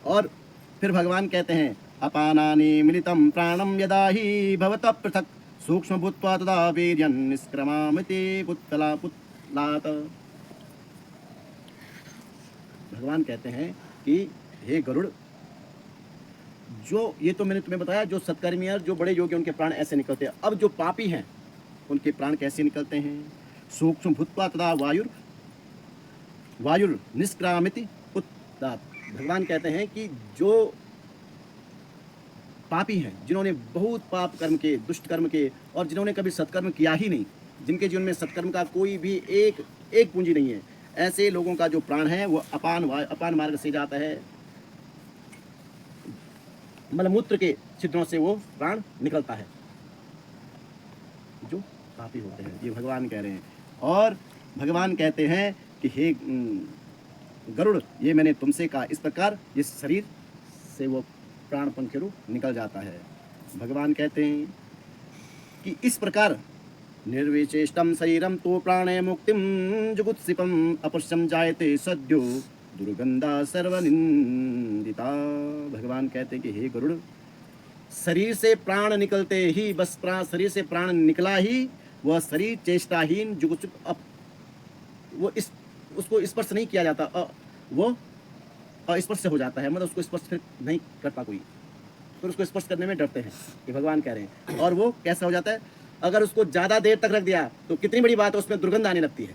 और फिर भगवान कहते हैं अपानानि मिलितं प्राणम यदा ही भवतः पृथक सूक्ष्म भूत्वा तदा वीर्यं निष्क्रमामति पुत्तलात्। भगवान कहते हैं कि हे गरुड़, जो ये तो मैंने तुम्हें बताया, जो सत्कर्मी और जो बड़े योगी उनके प्राण ऐसे निकलते हैं। अब जो पापी हैं उनके प्राण कैसे निकलते हैं? सूक्ष्म भूत्वा तदा वायुर निष्क्रामिति पुत्तलात्। भगवान कहते हैं कि जो पापी हैं, जिन्होंने बहुत पाप कर्म के, दुष्ट कर्म के, और जिन्होंने कभी सत्कर्म किया ही नहीं, जिनके जीवन में सत्कर्म का कोई भी एक पूंजी नहीं है, ऐसे लोगों का जो प्राण है वो अपान मार्ग से जाता है, मलमूत्र के छिद्रों से वो प्राण निकलता है, जो पापी होते हैं। ये भगवान कह रहे हैं। और भगवान कहते हैं कि हे गरुड़, ये मैंने तुमसे कहा, इस प्रकार इस शरीर से वो प्राण पंखे रूप निकल जाता है। भगवान कहते हैं कि इस प्रकार निर्विचेष्टम शरीरम तो प्राणे मुक्तिम जुगुत्सिपम अपश्यम जायते सद्यो दुर्गंधा सर्वनिंदिता। भगवान कहते हैं कि हे गरुड़, शरीर से प्राण निकलते ही, बस शरीर से प्राण निकला ही वह शरीर चेष्टाहीन जुगुत्सिप, वो उसको स्पर्श नहीं किया जाता, वो स्पर्श से हो जाता है, मतलब उसको स्पर्श फिर नहीं करता कोई, फिर उसको स्पर्श करने में डरते हैं, ये भगवान कह रहे हैं। और वो कैसा हो जाता है? अगर उसको ज़्यादा देर तक रख दिया तो कितनी बड़ी बात है, उसमें दुर्गंध आने लगती है।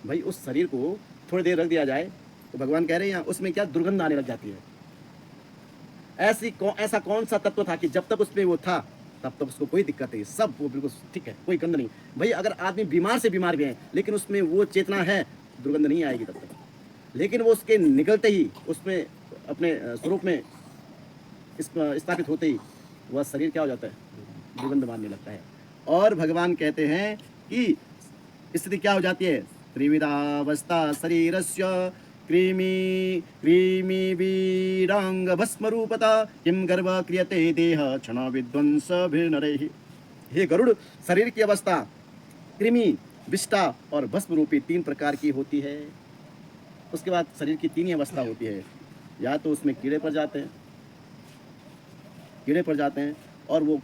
भाई उस शरीर को थोड़ी देर रख दिया जाए तो भगवान कह रहे हैं उसमें क्या दुर्गंध आने लग जाती है। ऐसा कौन सा तत्व था कि जब तक उसमें वो था तब तक उसको कोई दिक्कत नहीं, सब वो बिल्कुल ठीक है, कोई गंध नहीं। भाई अगर आदमी बीमार से बीमार भी है लेकिन उसमें वो चेतना है, दुर्गंध नहीं आएगी तब तक। लेकिन वो उसके निकलते ही, उसमें अपने स्वरूप में स्थापित होते ही वह शरीर क्या हो जाता है? दुर्गंध मारने लगता है। और भगवान कहते हैं कि स्थिति क्या हो जाती है? त्रिविधावस्था शरीरस्य क्रीमी वीरांग भस्म रूपता किम गर्भ क्रियते देह क्षण विध्वंस भिर्नरैः। हे गरुड़, शरीर की अवस्था कृमि, विष्टा और भस्म रूपी 3 प्रकार की होती है। उसके बाद शरीर की 3 ही अवस्था होती है, या तो उसमें कीड़े पड़ जाते हैं और वो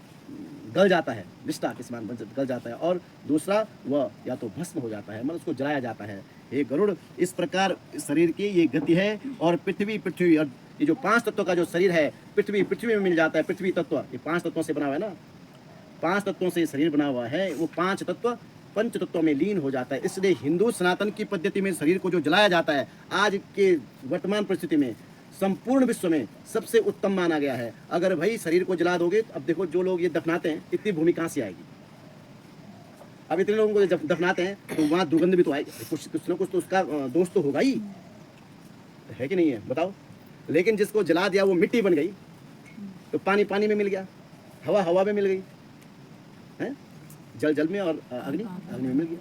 गल जाता है, विष्टा के समान गल जाता है, और दूसरा वह या तो भस्म हो जाता है, मतलब उसको जलाया जाता है। हे गरुड़, इस प्रकार शरीर की ये गति है। और पृथ्वी और ये जो 5 तत्वों का जो शरीर है, पृथ्वी में मिल जाता है। पृथ्वी तत्व ये 5 तत्वों से बना हुआ है ना, 5 तत्वों से शरीर बना हुआ है। वो 5 तत्व पंच तत्वों में लीन हो जाता है। इसलिए हिंदू सनातन की पद्धति में शरीर को जो जलाया जाता है, आज के वर्तमान परिस्थिति में संपूर्ण विश्व में सबसे उत्तम माना गया है। अगर भाई शरीर को जला दोगे, अब देखो जो लोग ये दफनाते हैं, इतनी भूमि कहाँ से आएगी? अब इतने लोगों को जब दफनाते हैं तो वहाँ दुर्गंध भी तो आएगी, कुछ न कुछ तो उसका दोष तो होगा ही, है कि नहीं है? बताओ। लेकिन जिसको जला दिया वो मिट्टी बन गई, तो पानी में मिल गया, हवा में मिल गई है, जल में, और अग्नि में मिल गया,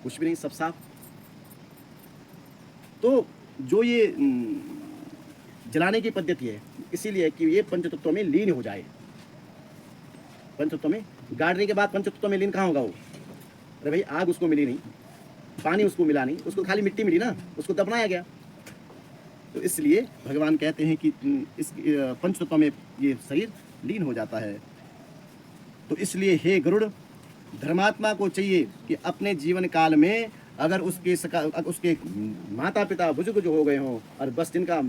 कुछ भी नहीं, सब साफ। तो जो ये जलाने की पद्धति है, इसीलिए कि ये पंचतत्वों में लीन हो जाए। पंचतत्वों में गाड़ने के बाद पंचतत्वों में लीन कहाँ होगा वो? अरे भाई आग उसको मिली नहीं, पानी उसको मिला नहीं, उसको खाली मिट्टी मिली ना, उसको दफनाया गया। तो इसलिए भगवान कहते हैं कि इस पंचतत्वों में ये शरीर लीन हो जाता है। तो इसलिए हे गरुड़, धर्मात्मा को चाहिए कि अपने जीवन काल में अगर उसके माता पिता बुजुर्ग जो हो गए हों, और बस जिनका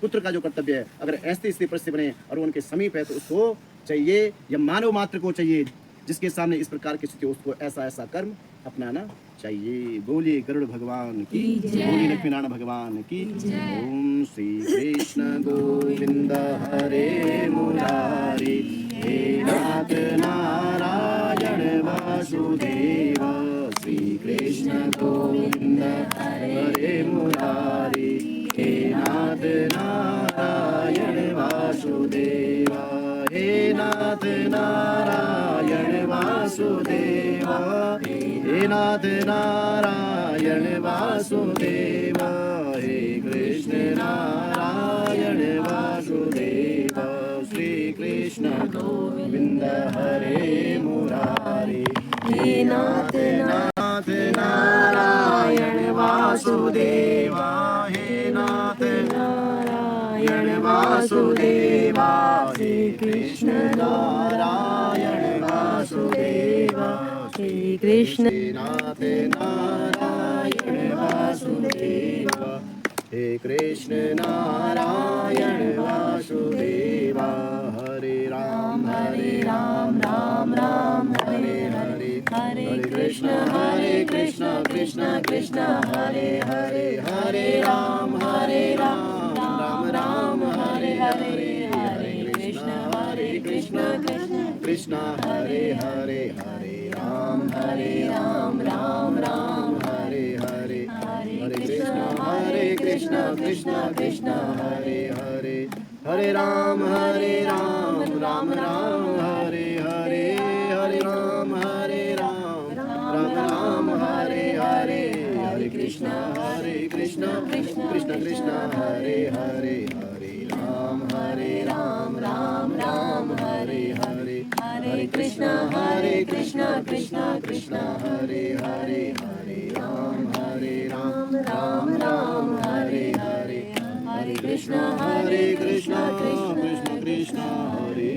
पुत्र का जो कर्तव्य है, अगर ऐसी स्थिति परिस्थिति बने और उनके समीप है, तो उसको चाहिए, या मानव मात्र को चाहिए जिसके सामने इस प्रकार की स्थिति, उसको ऐसा कर्म अपनाना चाहिए। बोलिए गरुड़ भगवान की, बोलिए लक्ष्मीनारायण भगवान की। ओम श्री कृष्ण गोविंद हरे मुरारी, हे नाथ नारायण वासुदेव। श्री कृष्ण गोविंद हरे मुरारी, हे नाथ नारायण वासुदेव। हे नाथ नारायण वासुदेव, हे नाथ नारायण वासुदेव। हे कृष्ण नारायण वासुदेव। श्री कृष्ण गोविंद हरे मुरारी, हे नाथ नाथ नारायण वासुदेव। हे नाथ नारायण वासुदेव। हे कृष्ण नारायण वासुदेव। श्री कृष्ण नाथ नारायण वासुदेव। हे कृष्ण नारायण वासुदेव। हरे राम राम राम हरे हरे, हरे कृष्ण कृष्ण कृष्ण हरे हरे। हरे राम राम राम हरे हरे, हरे कृष्ण कृष्ण हरे हरे। हरे राम राम हरे हरे, हरे कृष्ण कृष्ण हरे हरे। हरे राम राम राम हरे हरे, हरे राम राम हरे हरे। हरे कृष्ण कृष्ण कृष्ण हरे हरे। हरे राम राम हरे हरे, हरे कृष्ण कृष्ण कृष्ण हरे हरे। हरे राम राम हरे हरे, हरे कृष्ण कृष्ण कृष्ण हरे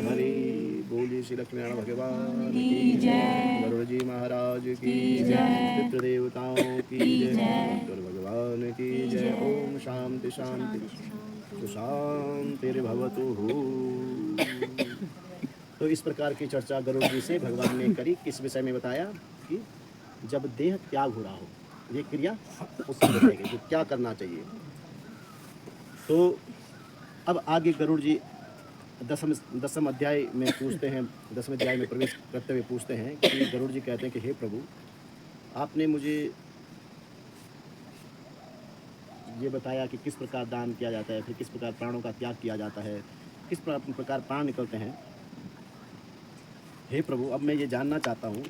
हरे। बोलिए श्री लक्ष्मीनारायण भगवान की जय, गरुड़ जी महाराज की जय, पितृ देवताओं की जय, गरुड़ भगवान की जय। ओम शांति शांति सुशांतिर्भवतु। तो इस प्रकार की चर्चा गरुड़ जी से भगवान ने करी। किस विषय में बताया कि जब देह त्याग हो रहा हो, ये क्रिया उससे बताएगी कि क्या करना चाहिए। तो अब आगे गरुड़ जी दसम अध्याय में पूछते हैं, 10वें अध्याय में प्रवेश करते हुए पूछते हैं कि गरुड़ जी कहते हैं कि हे प्रभु, आपने मुझे ये बताया कि किस प्रकार दान किया जाता है, फिर किस प्रकार प्राणों का त्याग किया जाता है, किस प्रकार प्राण निकलते हैं। हे प्रभु, अब मैं ये जानना चाहता हूँ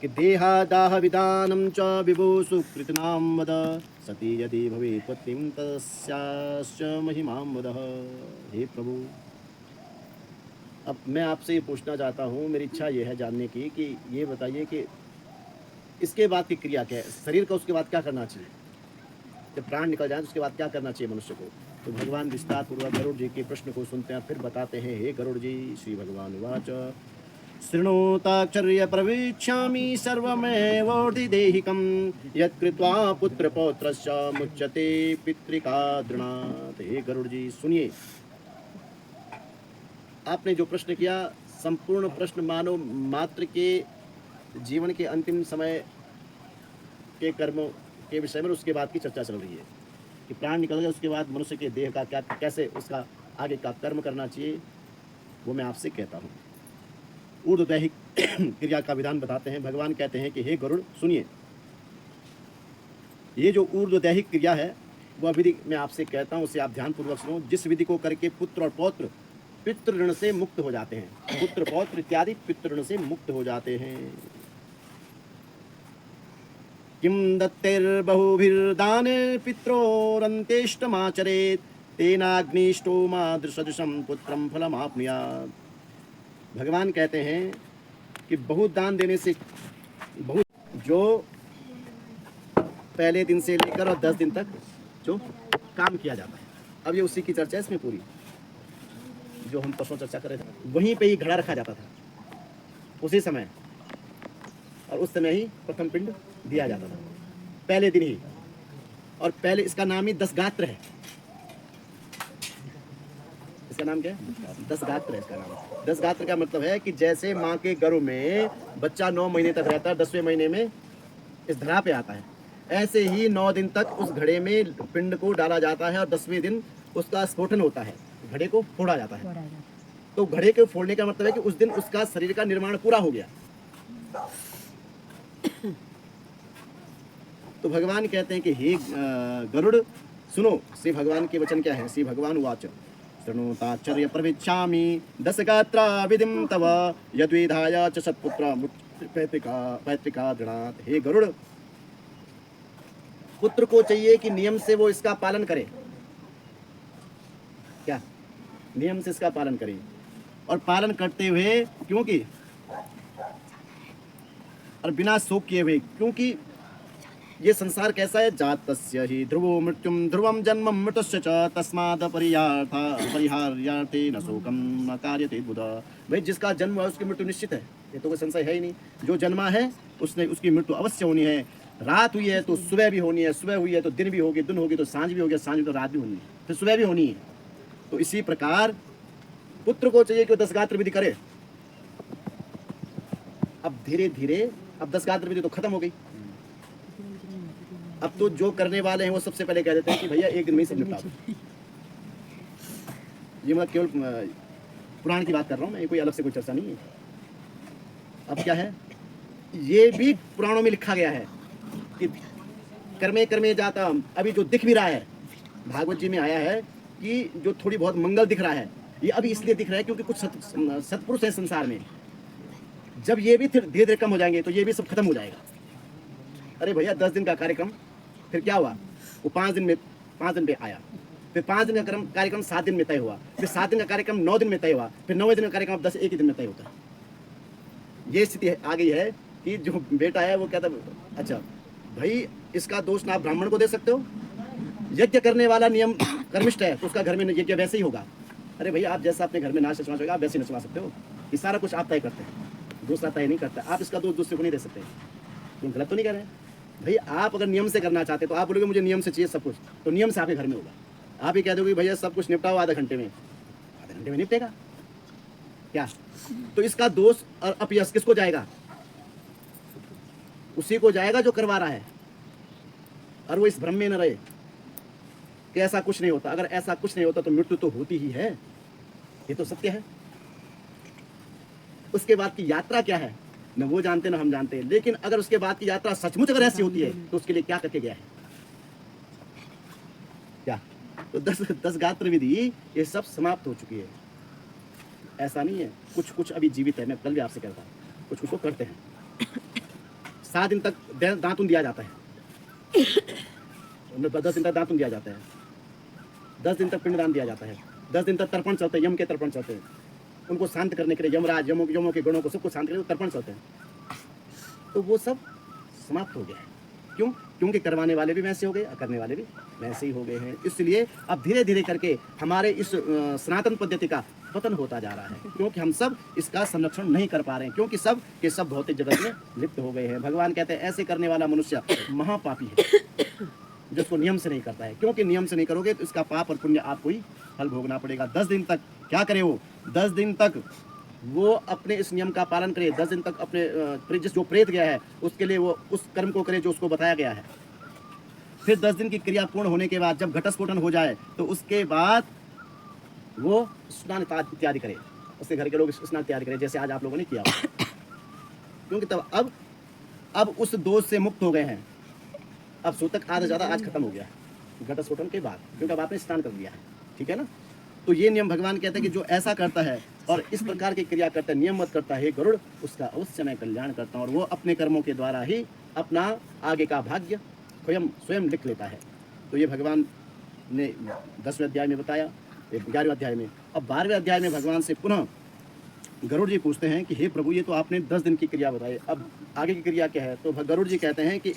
कि देहादाह विदानं च विभो सुकृतनां वद, सती यदि भवेत् पत्नीं तस्याश्च महिमां वद। हे प्रभु, अब मैं आपसे ये पूछना चाहता हूँ, मेरी इच्छा ये है जानने की कि ये बताइए कि इसके बाद की क्रिया क्या है, शरीर का उसके बाद क्या करना चाहिए, जब प्राण निकल जाए तो उसके बाद क्या करना चाहिए मनुष्य को। तो भगवान विस्तार पूर्वक गरुड़ जी के प्रश्न को सुनते हैं, फिर बताते हैं। हे गरुड़ जी, श्री भगवान उवाच, शृणोताक्षर्य प्रवीक्ष्यामि सर्वमेवोर्धिदेहिकं, यत्कृत्वा पुत्रपौत्रश्च मुच्यते पितृकादृणात्। हे गरुड़ जी सुनिए, आपने जो प्रश्न किया संपूर्ण प्रश्न मानव मात्र के जीवन के अंतिम समय के कर्मों के विषय में, उसके बाद की चर्चा चल रही है कि प्राण निकल गया उसके बाद मनुष्य के देह का क्या, कैसे उसका आगे का कर्म करना चाहिए, वो मैं आपसे कहता हूँ। ऊर्ध्वदैहिक क्रिया का विधान बताते हैं। भगवान कहते हैं कि हे गरुड़ सुनिए, ये जो ऊर्ध्वदैहिक क्रिया है वह विधि मैं आपसे कहता हूँ, उसे आप ध्यानपूर्वक सुनो। जिस विधि को करके पुत्र और पौत्र पितृ ऋण से मुक्त हो जाते हैं, पुत्र पौत्र इत्यादि पितृ ऋण से मुक्त हो जाते हैं। किम दत्तैर्बहुभिर्दान पित्रोरन्त्येष्टमाचरेत्, तेनाग्निष्टोमादृसदृशं पुत्रं फलमाप्नुयात्। भगवान कहते हैं कि बहुत दान देने से, बहुत जो पहले दिन से लेकर और 10 दिन तक जो काम किया जाता है, अब ये उसी की चर्चा है इसमें पूरी, जो हम परसों चर्चा कर रहे थे। वहीं पे ही घड़ा रखा जाता था उसी समय, और उस समय ही प्रथम पिंड दिया जाता था, पहले दिन ही। और पहले इसका नाम ही 10 गात्र है, इसका नाम क्या है? 10 गात्र है इसका नाम। 10 गात्र का मतलब है कि जैसे माँ के गर्भ में बच्चा 9 महीने तक रहता है, 10वें महीने में इस धरा पे आता है, ऐसे ही 9 दिन तक उस घड़े में पिंड को डाला जाता है और 10वें दिन उसका स्फोटन होता है, घड़े को फोड़ा जाता है। तो घड़े के फोड़ने का मतलब है कि उस दिन उसका शरीर का निर्माण पूरा हो गया। तो भगवान कहते हैं कि हे गरुड़ सुनो, श्री भगवान के वचन क्या है? श्री भगवान वाच शृणुताचर्य प्रविच्छामि 10 गात्रा विधिम तव यद्विधाय च सत्पुत्र पैतृका दृणात्। हे गरुड़, पुत्र को चाहिए कि नियम से वो इसका पालन करे। क्या? नियम से इसका पालन करे, और पालन करते हुए क्योंकि और बिना शोक किए हुए, क्योंकि ये संसार कैसा है? जातस्य ही ध्रुवो मृत्युम ध्रुवम जन्म मृतस्य च तस्माद परिहार्यार्थे न शोकम न कार्यते बुध। भाई जिसका जन्म है उसकी मृत्यु निश्चित है, ये तो कोई संशय है ही नहीं। जो जन्मा है उसने उसकी मृत्यु अवश्य होनी है। रात हुई है तो सुबह भी होनी है, सुबह हुई है तो दिन भी होगी, दिन होगी तो सांझ भी होगी, सांझ तो रात भी होनी है, फिर सुबह भी होनी है। तो इसी प्रकार पुत्र को चाहिए कि वो 10 गात्र विधि करे। अब धीरे धीरे अब 10 गात्र विधि तो खत्म हो गई। अब तो जो करने वाले हैं वो सबसे पहले कह देते हैं कि भैया एक दिन में ही सब निपटा दो। ये मैं केवल पुराण की बात कर रहा हूँ मैं, ये कोई अलग से कोई चर्चा नहीं है। अब क्या है, ये भी पुराणों में लिखा गया है कि कर्मे कर्मे जाता। अभी जो दिख भी रहा है भागवत जी में आया है कि जो थोड़ी बहुत मंगल दिख रहा है, ये अभी इसलिए दिख रहा है क्योंकि कुछ सत्पुरुष हैं संसार में। जब ये भी धीरे धीरे कम हो जाएंगे तो ये भी सब खत्म हो जाएगा। अरे भैया 10 दिन का कार्यक्रम, फिर क्या हुआ? वो 5 दिन पे आया, फिर 5 दिन का कार्यक्रम 7 दिन में तय हुआ, फिर 7 दिन का कार्यक्रम 9 दिन में तय हुआ, फिर 9वें दिन का कार्यक्रम अब 10 एक ही दिन में तय होता है। ये स्थिति आ गई है कि जो बेटा है वो कहता अच्छा भाई इसका दोष ना आप ब्राह्मण को दे सकते हो, यज्ञ करने वाला नियम कर्मिष्ठ है तो उसका घर में यज्ञ वैसे ही होगा। अरे भैया आप जैसा अपने घर में नाच नचवा सकते आप वैसे नचवा सकते हो, ये सारा कुछ आप तय करते हैं, दूसरा तय नहीं करता। आप इसका दोष दूसरे को नहीं दे सकते। तुम गलत तो नहीं कर रहे भाई। आप अगर नियम से करना चाहते तो आप बोलोगे मुझे नियम से चाहिए सब कुछ, तो नियम से आपके घर में होगा। आप ही कह दोगे भैया सब कुछ निपटाओ आधे घंटे में, आधे घंटे में निपटेगा क्या? तो इसका दोष और अपयश किसको जाएगा? उसी को जाएगा जो करवा रहा है, और वो इस भ्रम में न रहे कि ऐसा कुछ नहीं होता। अगर ऐसा कुछ नहीं होता तो मृत्यु तो होती ही है, ये तो सत्य है। उसके बाद की यात्रा क्या है न वो जानते न हम जानते हैं, लेकिन अगर उसके बाद की यात्रा सचमुच अगर ऐसी होती है तो उसके लिए क्या करके गया है? क्या? तो 10 गात्र विधि ये सब समाप्त हो चुकी है। ऐसा नहीं है, कुछ कुछ अभी जीवित है। मैं कल भी आपसे कहता हूँ कुछ कुछ को करते हैं। 7 दिन तक दांतुन दिया जाता है, 10 दिन तक दांतुन दिया जाता है, 10 दिन तक पिंडदान दिया जाता है, 10 दिन तक तर्पण चलते हैं, यम के तर्पण चलते हैं। उनको शांत करने के लिए यमराज यमों के गणों को सबको शांत करने के लिए तर्पण चलते हैं। तो वो सब समाप्त हो गया है। क्यों? क्योंकि करवाने वाले भी वैसे हो गए, करने वाले भी वैसे ही हो गए हैं। इसलिए अब धीरे धीरे करके हमारे इस सनातन पद्धति का पतन होता जा रहा है, क्योंकि हम सब इसका संरक्षण नहीं कर पा रहे हैं, क्योंकि सब के सब भौतिक जगत में लिप्त हो गए हैं। भगवान कहते हैं ऐसे करने वाला मनुष्य महापापी है जिसको नियम से नहीं करता है, क्योंकि नियम से नहीं करोगे तो इसका पाप और पुण्य आपको ही फल भोगना पड़ेगा। 10 दिन तक क्या करे वो? 10 दिन तक वो अपने इस नियम का पालन करे। 10 दिन तक अपने जो प्रेत गया है उसके लिए वो उस कर्म को करे जो उसको बताया गया है। फिर 10 दिन की क्रिया पूर्ण होने के बाद जब घटस्फोटन हो जाए तो उसके बाद वो स्नान इत्यादि करे, उसके घर के लोग स्नान इत्यादि करें जैसे आज आप लोगों ने किया। क्योंकि तब अब उस दोष से मुक्त हो गए हैं। अब सूतक आधा ज़्यादा आज खत्म हो गया है घटस्फोटन के बाद, क्योंकि अब आपने स्नान कर दिया है। ठीक है ना? तो ये नियम भगवान कहते हैं कि जो ऐसा करता है और इस प्रकार की क्रिया करता है, नियम मत करता है गरुड़, उसका अवश्य मैं कल्याण करता हूँ। और वो अपने कर्मों के द्वारा ही अपना आगे का भाग्य स्वयं लिख लेता है। तो ये भगवान ने 10वें अध्याय में बताया, 11वें अध्याय में। अब 12वें अध्याय में भगवान से पुनः गरुड़ जी पूछते हैं कि हे प्रभु ये तो आपने 10 दिन की क्रिया बताई, अब आगे की क्रिया क्या है? तो गरुड़ जी कहते हैं कि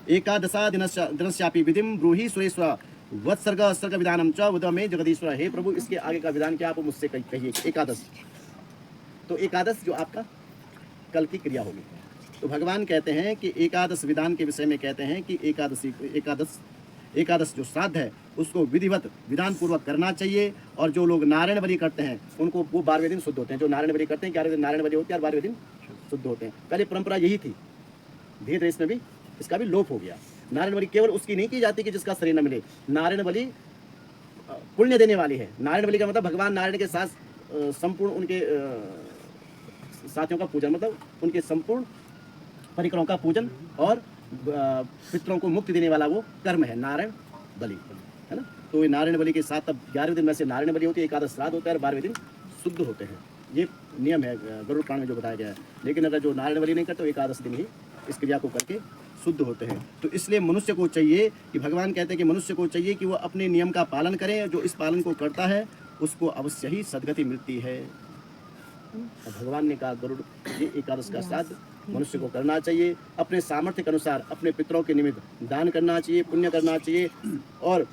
एकादशा दिनस्यापि विधिम ब्रूहि सुरेश्वर वत्सर्ग सर्ग विधानम च उद में जगदीश्वर। हे प्रभु इसके आगे का विधान क्या आप मुझसे कहिए। एकादश, तो एकादश जो आपका कल की क्रिया होगी। तो भगवान कहते हैं कि एकादश विधान के विषय में कहते हैं कि एकादश जो श्राद्ध है उसको विधिवत विधान पूर्वक करना चाहिए। और जो लोग नारायण बलि करते हैं उनको वो 12वें दिन शुद्ध होते हैं। जो नारायण बलि करते हैं 11वें दिन नारायण बलि होती है और 12वें दिन शुद्ध होते हैं। पहले परंपरा यही थी, धीरे धीरे इसमें भी इसका भी लोप हो गया। नारायण बलि केवल उसकी नहीं की जाती कि जिसका शरीर न मिले। नारायण बलि पुण्य देने वाली है। नारायण बलि का मतलब भगवान नारायण के साथ संपूर्ण उनके साथियों का पूजन, मतलब उनके संपूर्ण परिकरों का पूजन और पितरों को मुक्ति देने वाला वो कर्म है नारायण बलि, है ना। तो ये नारायण बलि के साथ तब 11वें दिन वैसे नारायण बलि होती है, एकादश श्राद्ध होता है और 12वें दिन शुद्ध होते हैं। ये नियम है गरुड़ पुराण में जो बताया गया है। लेकिन अगर जो नारायण बलि नहीं करते तो एकादश दिन ही इस क्रिया को करके शुद्ध होते हैं। तो इसलिए मनुष्य को चाहिए कि भगवान कहते हैं कि मनुष्य को चाहिए कि वो अपने नियम का पालन करे। जो इस पालन को करता है उसको अवश्य ही सद्गति मिलती है। भगवान ने कहा गरुड़ ये एकादश का श्राद्ध मनुष्य को करना चाहिए। अपने सामर्थ्य के अनुसार अपने पितरों के निमित्त दान करना चाहिए, पुण्य करना चाहिए और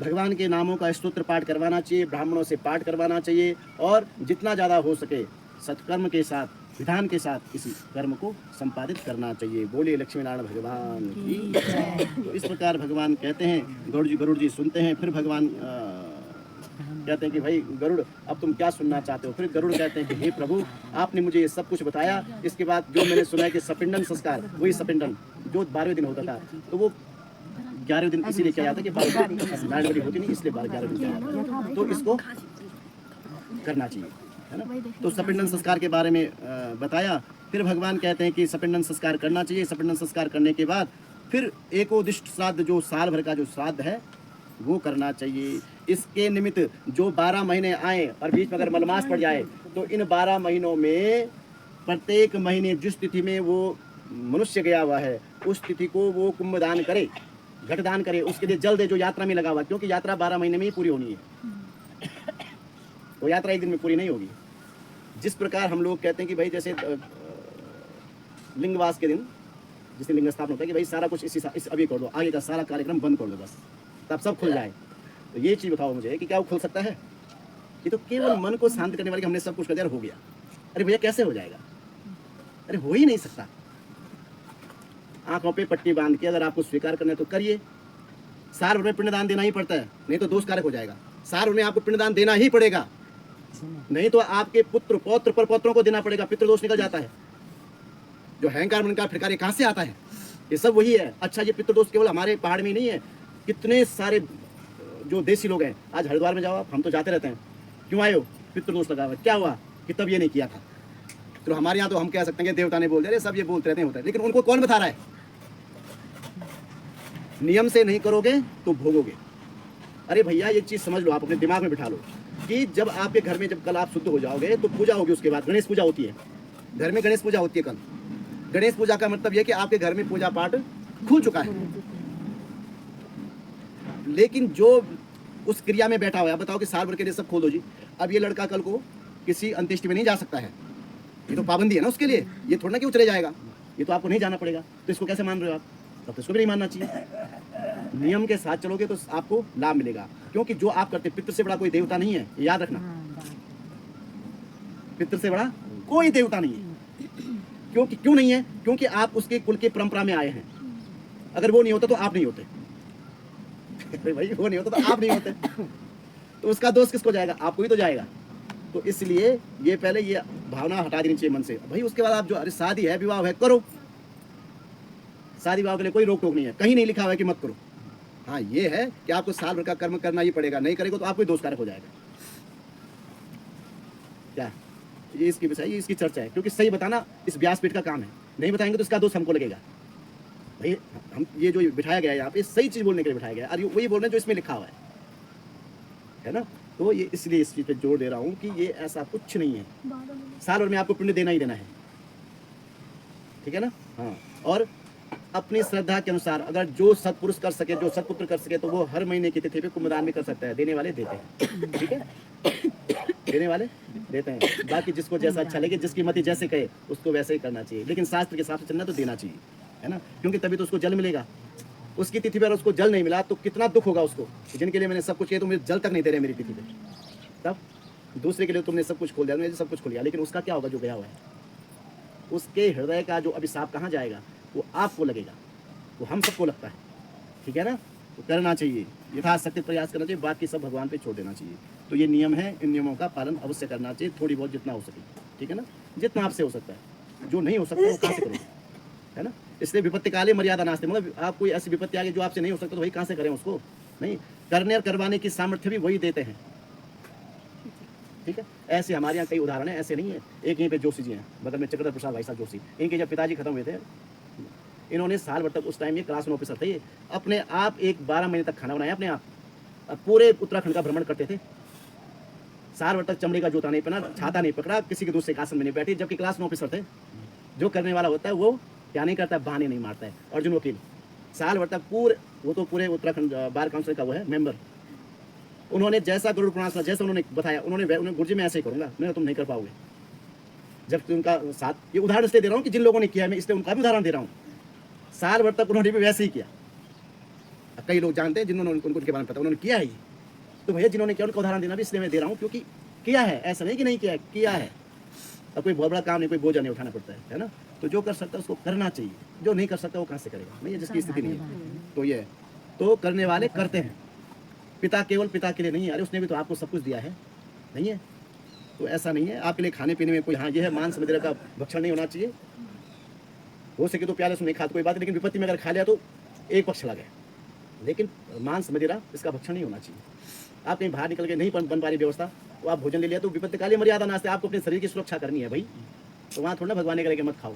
भगवान के नामों का स्तोत्र पाठ करवाना चाहिए, ब्राह्मणों से पाठ करवाना चाहिए और जितना ज़्यादा हो सके सत्कर्म के साथ, विधान के साथ इसी कर्म को संपादित करना चाहिए। बोलिए लक्ष्मी नारायण भगवान की। तो इस प्रकार भगवान कहते हैं, गरुड़ जी सुनते हैं। फिर भगवान कहते हैं कि भाई गरुड़ अब तुम क्या सुनना चाहते हो। फिर गरुड़ कहते हैं कि हे प्रभु आपने मुझे ये सब कुछ बताया, इसके बाद जो मैंने सुना है कि सपिंडन संस्कार, वही सपिंडन जो 12वें दिन होता था तो वो 11वें दिन इसीलिए किया जाता है कि 12वें दिन नारायण बलि होती नहीं, इसलिए 11वें दिन किया जाता है। तो इसको करना चाहिए, है ना। तो सपिंडन संस्कार के बारे में बताया। फिर भगवान कहते हैं कि सपिंडन संस्कार करना चाहिए। सपिंडन संस्कार करने के बाद फिर एकोदिष्ट श्राद्ध जो साल भर का जो श्राद्ध है वो करना चाहिए। इसके निमित्त जो 12 महीने आए और बीच में अगर मलमास पड़ जाए तो इन 12 महीनों में प्रत्येक महीने जिस तिथि में वो मनुष्य गया हुआ है उस तिथि को वो कुंभदान करे, घटदान करे। उसके लिए जल दे जो यात्रा में लगा हुआ, क्योंकि यात्रा 12 महीने में ही पूरी होनी है। वो यात्रा एक दिन में पूरी नहीं होगी। जिस प्रकार हम लोग कहते हैं कि भाई जैसे लिंगवास के दिन जिसे लिंग स्थापना होता है कि भाई सारा कुछ इस अभी कर दो, आगे का सारा कार्यक्रम बंद कर दो बस, तब सब खुल जाए। तो ये चीज़ बताओ मुझे कि क्या वो खुल सकता है? ये तो केवल मन को शांत करने वाली हमने सब कुछ कर दिया हो गया। अरे भैया कैसे हो जाएगा? अरे हो ही नहीं सकता। आंखों पे पट्टी बांध के अगर आपको स्वीकार करना है तो करिए। सार भर में पिंडदान देना ही पड़ता है, नहीं तो दोष कारक हो जाएगा। सार भर में आपको पिंडदान देना ही पड़ेगा, नहीं तो आपके पुत्र पौत्र पर पौत्रों को देना पड़ेगा, पितृदोष निकल जाता है। जो अहंकार मनकार फिरकार कहाँ से आता है? ये सब वही है। अच्छा ये पितृदोष केवल हमारे पहाड़ में ही नहीं है, कितने सारे जो देसी लोग हैं, आज हरिद्वार में जाओ आप, हम तो जाते रहते हैं। क्यों आए हो? पितृदोष लगा हुआ। क्या हुआ कि तब ये नहीं किया था। तो हमारे यहाँ तो हम कह सकते हैं कि देवता ने बोल दिया, सब ये बोलते रहते हैं, होता है। लेकिन उनको कौन बता रहा है? नियम से नहीं करोगे तो भोगोगे। अरे भैया ये चीज़ समझ लो, आप अपने दिमाग में बिठा लो कि जब आपके घर में जब कल आप शुद्ध हो जाओगे तो पूजा होगी। उसके बाद गणेश पूजा होती है, घर में गणेश पूजा होती है। कल गणेश पूजा का मतलब यह कि आपके घर में पूजा पाठ खुल चुका है। लेकिन जो उस क्रिया में बैठा हुआ है, बताओ कि साल भर के लिए सब खोल दो जी। अब ये लड़का कल को किसी अंत्येष्टि में नहीं जा सकता है, ये तो पाबंदी है ना उसके लिए। ये थोड़ा ना कि वो चले जाएगा, ये तो आपको नहीं जाना पड़ेगा। तो इसको कैसे मान रहे हो आप? तब तो इसको भी नहीं मानना चाहिए। नियम के साथ चलोगे तो आपको लाभ मिलेगा, क्योंकि जो आप करते, पितृ से बड़ा कोई देवता नहीं है, ये याद रखना। पितृ से बड़ा कोई देवता नहीं है। क्योंकि क्यों नहीं है? क्योंकि आप उसके कुल के परंपरा में आए हैं। अगर वो नहीं होता तो आप नहीं होते। भाई वो नहीं होता तो आप नहीं होते, तो उसका दोष किसको जाएगा? आपको ही तो जाएगा। तो इसलिए ये पहले ये भावना हटा देनी चाहिए मन से। भाई उसके बाद आप जो, अरे शादी है, विवाह है, करो। शादी विवाह के लिए कोई रोक टोक नहीं है, कहीं नहीं लिखा हुआ है कि मत करो। हाँ ये है कि आपको साल भर का कर्म करना ही पड़ेगा, नहीं करेगा तो आपको दोषकारक हो जाएगा। क्या ये इसकी विषय, ये इसकी चर्चा है, क्योंकि सही बताना इस व्यासपीठ का काम है। नहीं बताएंगे तो इसका दोष हमको लगेगा। भाई हम ये जो बिठाया गया है यहाँ पे, सही चीज़ बोलने के लिए बिठाया गया है, और वही बोल रहे हैं जो इसमें लिखा हुआ है ना। तो ये इसलिए इस चीज़ पे जोर दे रहा हूँ कि ये ऐसा कुछ नहीं है। साल भर में आपको पुण्य देना ही देना है, ठीक है ना। हाँ, और अपनी श्रद्धा के अनुसार अगर जो सत्पुरुष कर सके, जो सत्पुत्र कर सके, तो वो हर महीने की तिथि पे कुंभदान भी कर सकता है। देने वाले देते हैं, ठीक है, देने वाले देते हैं। बाकी जिसको जैसा अच्छा लगे, जिसकी मति जैसे कहे उसको वैसे ही करना चाहिए। लेकिन शास्त्र के हिसाब से चलना तो देना चाहिए, है ना, क्योंकि तभी तो उसको जल मिलेगा। उसकी तिथि पर उसको जल नहीं मिला तो कितना दुख होगा उसको, जिनके लिए मैंने सब कुछ किया तो मुझे जल तक नहीं दे रहे मेरी तिथि पे। तब दूसरे के लिए तुमने सब कुछ खोल दिया, मुझे सब कुछ खोल दिया, लेकिन उसका क्या होगा जो गया हुआ है? उसके हृदय का जो अभिशाप कहाँ जाएगा? वो आपको लगेगा, वो हम सबको लगता है, ठीक है ना। तो करना चाहिए, यथाशक्ति प्रयास करना चाहिए, बाकी सब भगवान पे छोड़ देना चाहिए। तो ये नियम है, इन नियमों का पालन अवश्य करना चाहिए, थोड़ी बहुत जितना हो सके, ठीक है ना, जितना आपसे हो सकता है। जो नहीं हो सकता वो कहाँ से करोगे, है ना। इसलिए विपत्ति काले मर्यादा नास्ते, मतलब आप कोई ऐसी विपत्ति आ गई जो आपसे नहीं हो सकता तो वही कहाँ से करें उसको, नहीं, करने और करवाने की सामर्थ्य भी वही देते हैं, ठीक है। ऐसे हमारे यहाँ कई उदाहरण हैं, ऐसे नहीं है। एक यहीं पे जोशी जी हैं, बगल में चक्रधर प्रसाद भाई साहब जोशी, इनके जब पिताजी खत्म हुए थे, इन्होंने साल भर तक, उस टाइम ये क्लास 9 ऑफिसर थे, ये अपने आप एक 12 महीने तक खाना बनाया अपने आप, और पूरे उत्तराखंड का भ्रमण करते थे। साल भर तक चमड़े का जूता नहीं पहना, छाता नहीं पकड़ा, किसी के दूसरे आसन में नहीं बैठी, जबकि क्लास 9 ऑफिसर थे। जो करने वाला होता है वो क्या नहीं करता है, बहाने नहीं मारता है। अर्जुन वकील साल भर तक वो तो पूरे उत्तराखंड बार काउंसिल का वो है मेंबर, उन्होंने जैसा गरुड़ पुराण सुना, जैसा उन्होंने बताया, उन्होंने गुरुजी मैं ऐसे ही करूँगा, मैं तुम नहीं कर पाओगे। जबकि उनका साथ, ये उदाहरण इसलिए दे रहा हूँ कि जिन लोगों ने किया है, मैं इसलिए उनका भी उदाहरण दे रहा हूँ। साल भर तक उन्होंने भी वैसे ही किया। कई लोग जानते हैं जिन्होंने उनको उनके बारे में पता, उन्होंने किया है ये, तो भैया जिन्होंने किया उनका उदाहरण देना भी इसलिए मैं दे रहा हूँ, क्योंकि किया है, ऐसा नहीं कि नहीं किया है, किया है। अब कोई बहुत बड़ा काम नहीं, कोई बोझा नहीं उठाना पड़ता है ना। तो जो कर सकता है उसको करना चाहिए, जो नहीं कर सकता वो कहाँ से करेगा, नहीं, जिसकी स्थिति नहीं है। तो ये तो करने वाले करते हैं, पिता केवल पिता के लिए नहीं है। अरे उसने भी तो आपको सब कुछ दिया है, नहीं है? तो ऐसा नहीं है आपके लिए खाने पीने में कोई, हाँ ये है मांस मदिरा का भक्षण नहीं होना चाहिए, हो सके तो प्याले से नहीं खा तो कोई बात, लेकिन विपत्ति में अगर खा लिया तो एक पक्ष चला गया, लेकिन मांस मदिरा इसका भक्षण नहीं होना चाहिए। आप कहीं बाहर निकल के नहीं बन पा रही व्यवस्था, तो आप भोजन ले लिया तो विपत्ति काली मर्यादा नास्ते, आपको अपने शरीर की सुरक्षा करनी है भाई, तो वहाँ थोड़ा भगवान ने करेगा मत खाओ,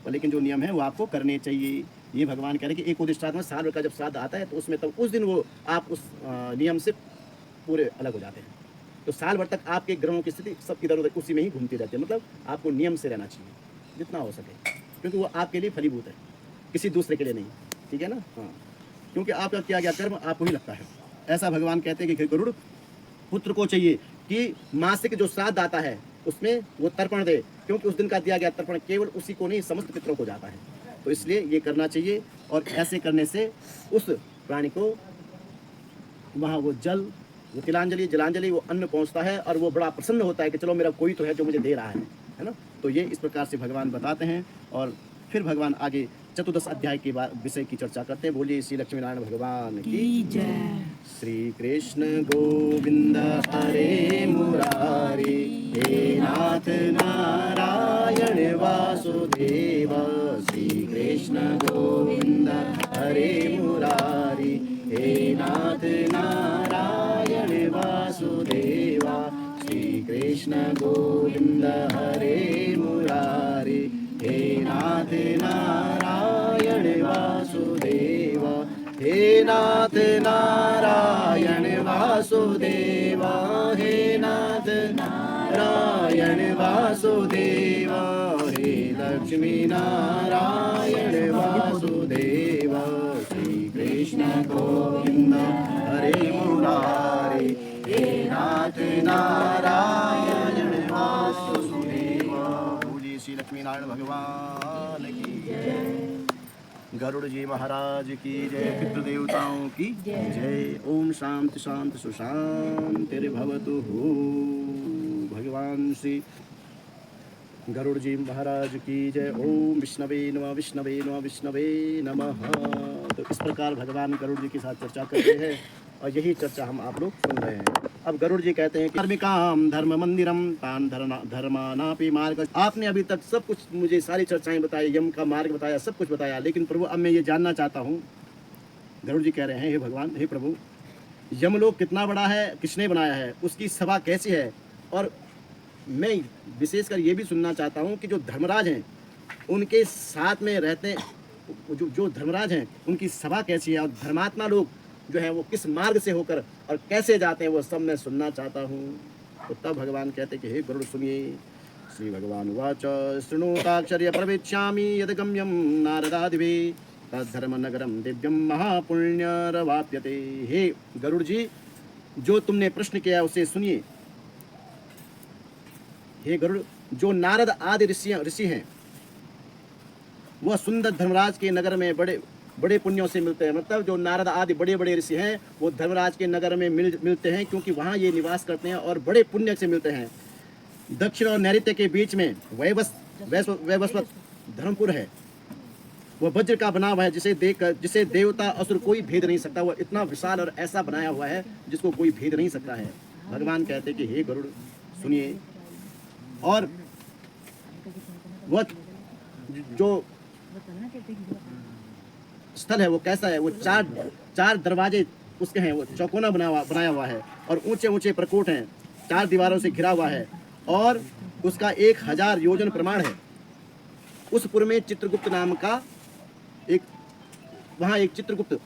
लेकिन जो नियम है वो आपको करने चाहिए। ये भगवान कह रहे हैं कि एक उदिष्टार्थ में साल का जब श्राद्ध आता है तो उसमें तब उस दिन वो आप उस नियम से पूरे अलग हो जाते हैं। तो साल भर तक आपके ग्रहों की स्थिति सब इधर उधर उसी में ही घूमती रहती है, मतलब आपको नियम से रहना चाहिए जितना हो सके, क्योंकि वो आपके लिए फलीभूत है, किसी दूसरे के लिए नहीं, ठीक है ना। हाँ, क्योंकि आपका किया गया कर्म आपको ही लगता है। ऐसा भगवान कहते हैं कि गरुड़ पुत्र को चाहिए कि मासिक जो श्राद्ध आता है उसमें वो तर्पण दे, क्योंकि उस दिन का दिया गया तर्पण केवल उसी को नहीं समस्त पितरों को जाता है। तो इसलिए ये करना चाहिए, और ऐसे करने से उस प्राणी को वहाँ वो जल, वो तिलांजलि जलांजलि, वो अन्न पहुँचता है, और वो बड़ा प्रसन्न होता है कि चलो मेरा कोई तो है जो मुझे दे रहा है ना। तो ये इस प्रकार से भगवान बताते हैं, और फिर भगवान आगे चतुर्दश अध्याय के विषय की चर्चा करते हैं। बोलिए श्री लक्ष्मी नारायण भगवान की जय। श्री कृष्ण गोविंद हरे मुरारी, हे नाथ नारायण वासुदेव। श्री कृष्ण गोविंद हरे मुरारी, हे नाथ नारायण वासुदेव। श्री कृष्ण गोविंद हरे मुरारी, हे नाथ नारायण वासुदेव। हे नाथ नारायण वासुदेव, हे नाथ नारायण वासुदेव। हे लक्ष्मी नारायण वासुदेव। श्री कृष्ण गोविंद हरे मुरारी, हे नाथ नारायण वासुदेव। बोलिए श्री लक्ष्मी नारायण भगवान की जय। गरुड़ जी महाराज की जय। पितृ देवताओं की जय। ओम शांति शांति सुशांति भवतु। भगवान श्री गरुड़ जी महाराज की जय। ओम विष्णवे नमः, विष्णवे नमः, विष्णवे नमः। तो इस प्रकार भगवान गरुड़ जी के साथ चर्चा करते हैं, और यही चर्चा हम आप लोग सुन रहे हैं। अब गरुड़ जी कहते हैं कि धार्मिकाम धर्म मंदिरम तान धर्मानापि मार्ग। आपने अभी तक सब कुछ मुझे सारी चर्चाएं बताई, यम का मार्ग बताया, सब कुछ बताया, लेकिन प्रभु अब मैं ये जानना चाहता हूँ। गरुड़ जी कह रहे हैं, हे भगवान, हे प्रभु, यमलोक कितना बड़ा है, किसने बनाया है, उसकी सभा कैसी है, और मैं विशेषकर ये भी सुनना चाहता हूँ कि जो धर्मराज हैं उनके साथ में रहते हैं, जो धर्मराज हैं उनकी सभा कैसी है, और धर्मात्मा लोग जो है वो किस मार्ग से होकर और कैसे जाते हैं, वो सब मैं सुनना चाहता हूँ। तो तब भगवान कहते हैं कि हे गरुड़ सुनिए। श्री भगवान वाच शृणुताक्षर्य प्रवेश्यामि यद गम्यम नारदादिभिः तद्धर्म नगरम दिव्यम महापुण्यरवाप्यते। हे गरुड़ जी, जो तुमने प्रश्न किया उसे सुनिए। हे गरुड़, जो नारद आदि ऋषि हैं वह सुंदर धर्मराज के नगर में बड़े बड़े पुण्यों से मिलते हैं। मतलब जो नारद आदि बड़े बड़े ऋषि हैं वो धर्मराज के नगर में मिलते हैं, क्योंकि वहाँ ये निवास करते हैं और बड़े पुण्य से मिलते हैं। दक्षिण और नैऋत्य के बीच में वैवस्वत धर्मपुर है, वह वज्र का बना हुआ है, जिसे देवता असुर कोई भेद नहीं सकता। वह इतना विशाल और ऐसा बनाया हुआ है जिसको कोई भेद नहीं सकता है। भगवान कहते कि हे गरुड़ सुनिए, और वह जो स्थल है वो कैसा है, वो चार दरवाजे उसके हैं, वो चौकोना बनाया हुआ है और ऊंचे ऊंचे प्रकोट हैं, 4 दीवारों से घिरा हुआ है और उसका 1000 योजन प्रमाण है। उस पुर में चित्रगुप्त नाम का वहाँ एक चित्रगुप्त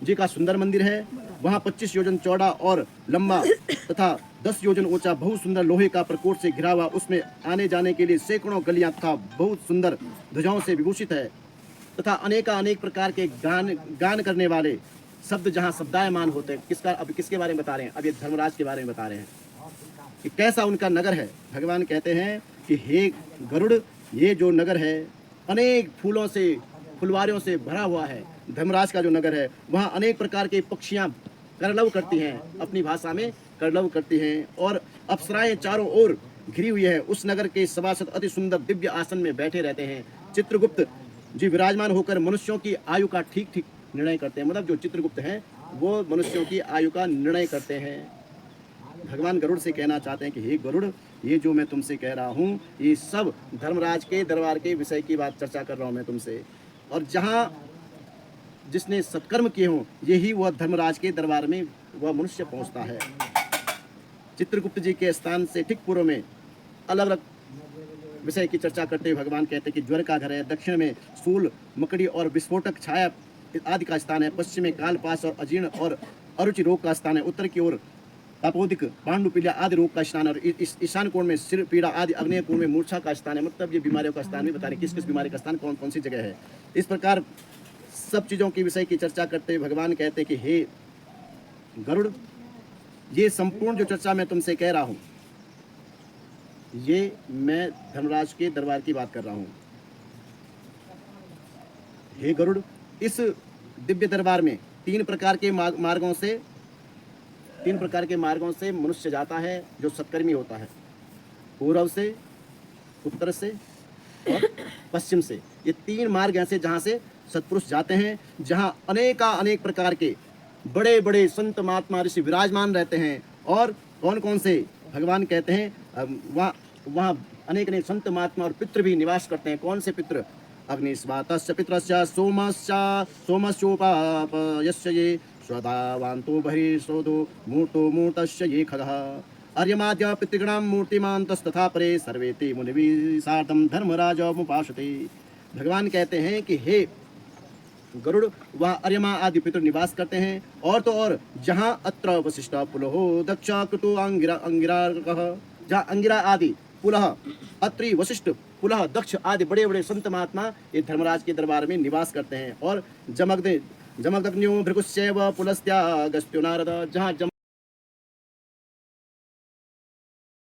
जी का सुंदर मंदिर है। वहाँ 25 योजन चौड़ा और लंबा तथा 10 योजन ऊंचा बहुत सुंदर लोहे का प्रकोट से घिरा हुआ, उसमें आने जाने के लिए सैकड़ों गलियां तथा बहुत सुंदर ध्वजाओं से विभूषित है तथा अनेक प्रकार के गान करने वाले शब्द जहाँ शब्दायमान होते हैं। अब किसके बारे में बता रहे हैं? अब ये धर्मराज के बारे में बता रहे हैं कि कैसा उनका नगर है। भगवान कहते हैं कि हे गरुड़, ये जो नगर है अनेक फूलों से फुलवारियों से भरा हुआ है। धर्मराज का जो नगर है वहाँ अनेक प्रकार के पक्षियाँ करलव करती हैं, अपनी भाषा में करलव करती हैं, और अप्सराएं चारों ओर घिरी हुई है। उस नगर के सभासद अति सुंदर दिव्य आसन में बैठे रहते हैं। चित्रगुप्त जी विराजमान होकर मनुष्यों की आयु का ठीक निर्णय करते हैं। मतलब जो चित्रगुप्त हैं वो मनुष्यों की आयु का निर्णय करते हैं। भगवान गरुड़ से कहना चाहते हैं कि हे गरुड़, ये जो मैं तुमसे कह रहा हूँ ये सब धर्मराज के दरबार के विषय की बात चर्चा कर रहा हूँ मैं तुमसे, और जहाँ जिसने सत्कर्म किए हों यही वह धर्मराज के दरबार में वह मनुष्य पहुँचता है। चित्रगुप्त जी के स्थान से ठीक पूर्व में अलग अलग विषय की चर्चा करते हुए भगवान कहते हैं कि ज्वर का घर है, दक्षिण में सूल मकड़ी और विस्फोटक छाया आदि का स्थान है, पश्चिम में कालपास और अजीर्ण और अरुचि रोग का स्थान है, उत्तर की ओर तापोदिक पांडुपीलिया आदि रोग का स्थान है, और ईशान कोण में सिर पीड़ा आदि, अग्नेय कोण में मूर्छा का स्थान है। मतलब ये बीमारियों का स्थान भी बता रहे किस किस बीमारी का स्थान कौन कौन सी जगह है। इस प्रकार सब चीज़ों की विषय की चर्चा करते हुए भगवान कहते हैं कि हे गरुड़, ये संपूर्ण जो चर्चा मैं तुमसे कह रहा हूँ ये मैं धर्मराज के दरबार की बात कर रहा हूँ। हे गरुड़, इस दिव्य दरबार में 3 प्रकार के मार्गों से मनुष्य जाता है जो सत्कर्मी होता है। पूर्व से, उत्तर से और पश्चिम से। ये 3 मार्ग ऐसे जहाँ से सत्पुरुष जाते हैं, जहाँ अनेक प्रकार के बड़े बड़े संत महात्मा ऋषि विराजमान रहते हैं। और कौन कौन से? भगवान कहते हैं वहाँ अनेक संत महात्मा और पितृ भी निवास करते हैं। कौन से पितृ? अग्निस्वातस्य पितरस्य सोमस्योपापयस्य ये स्वदावान्तो बहिर्शोधो मूर्तस्य ये खगः अर्यमाद्य पितृगणां मूर्तिमान्तस्तथा परे सर्वे ते मुनिभिः सार्धं धर्मराजमुपासते। भगवान कहते हैं कि हे गरुड़, वहाँ अर्यमा आदि पितृ निवास करते हैं। और तो और जहाँ अत्र वशिष्ठ पुलहो दक्ष क्रतु अंगिराकः, जहाँ अंगिरा आदि पुलह, अत्रि वशिष्ठ पुलह दक्ष आदि बड़े बड़े संत महात्मा ये धर्मराज के दरबार में निवास करते हैं। और जमदग्न्यो भृगुश्चैव पुलस्त्यागस्त्यो नारद, जहाँ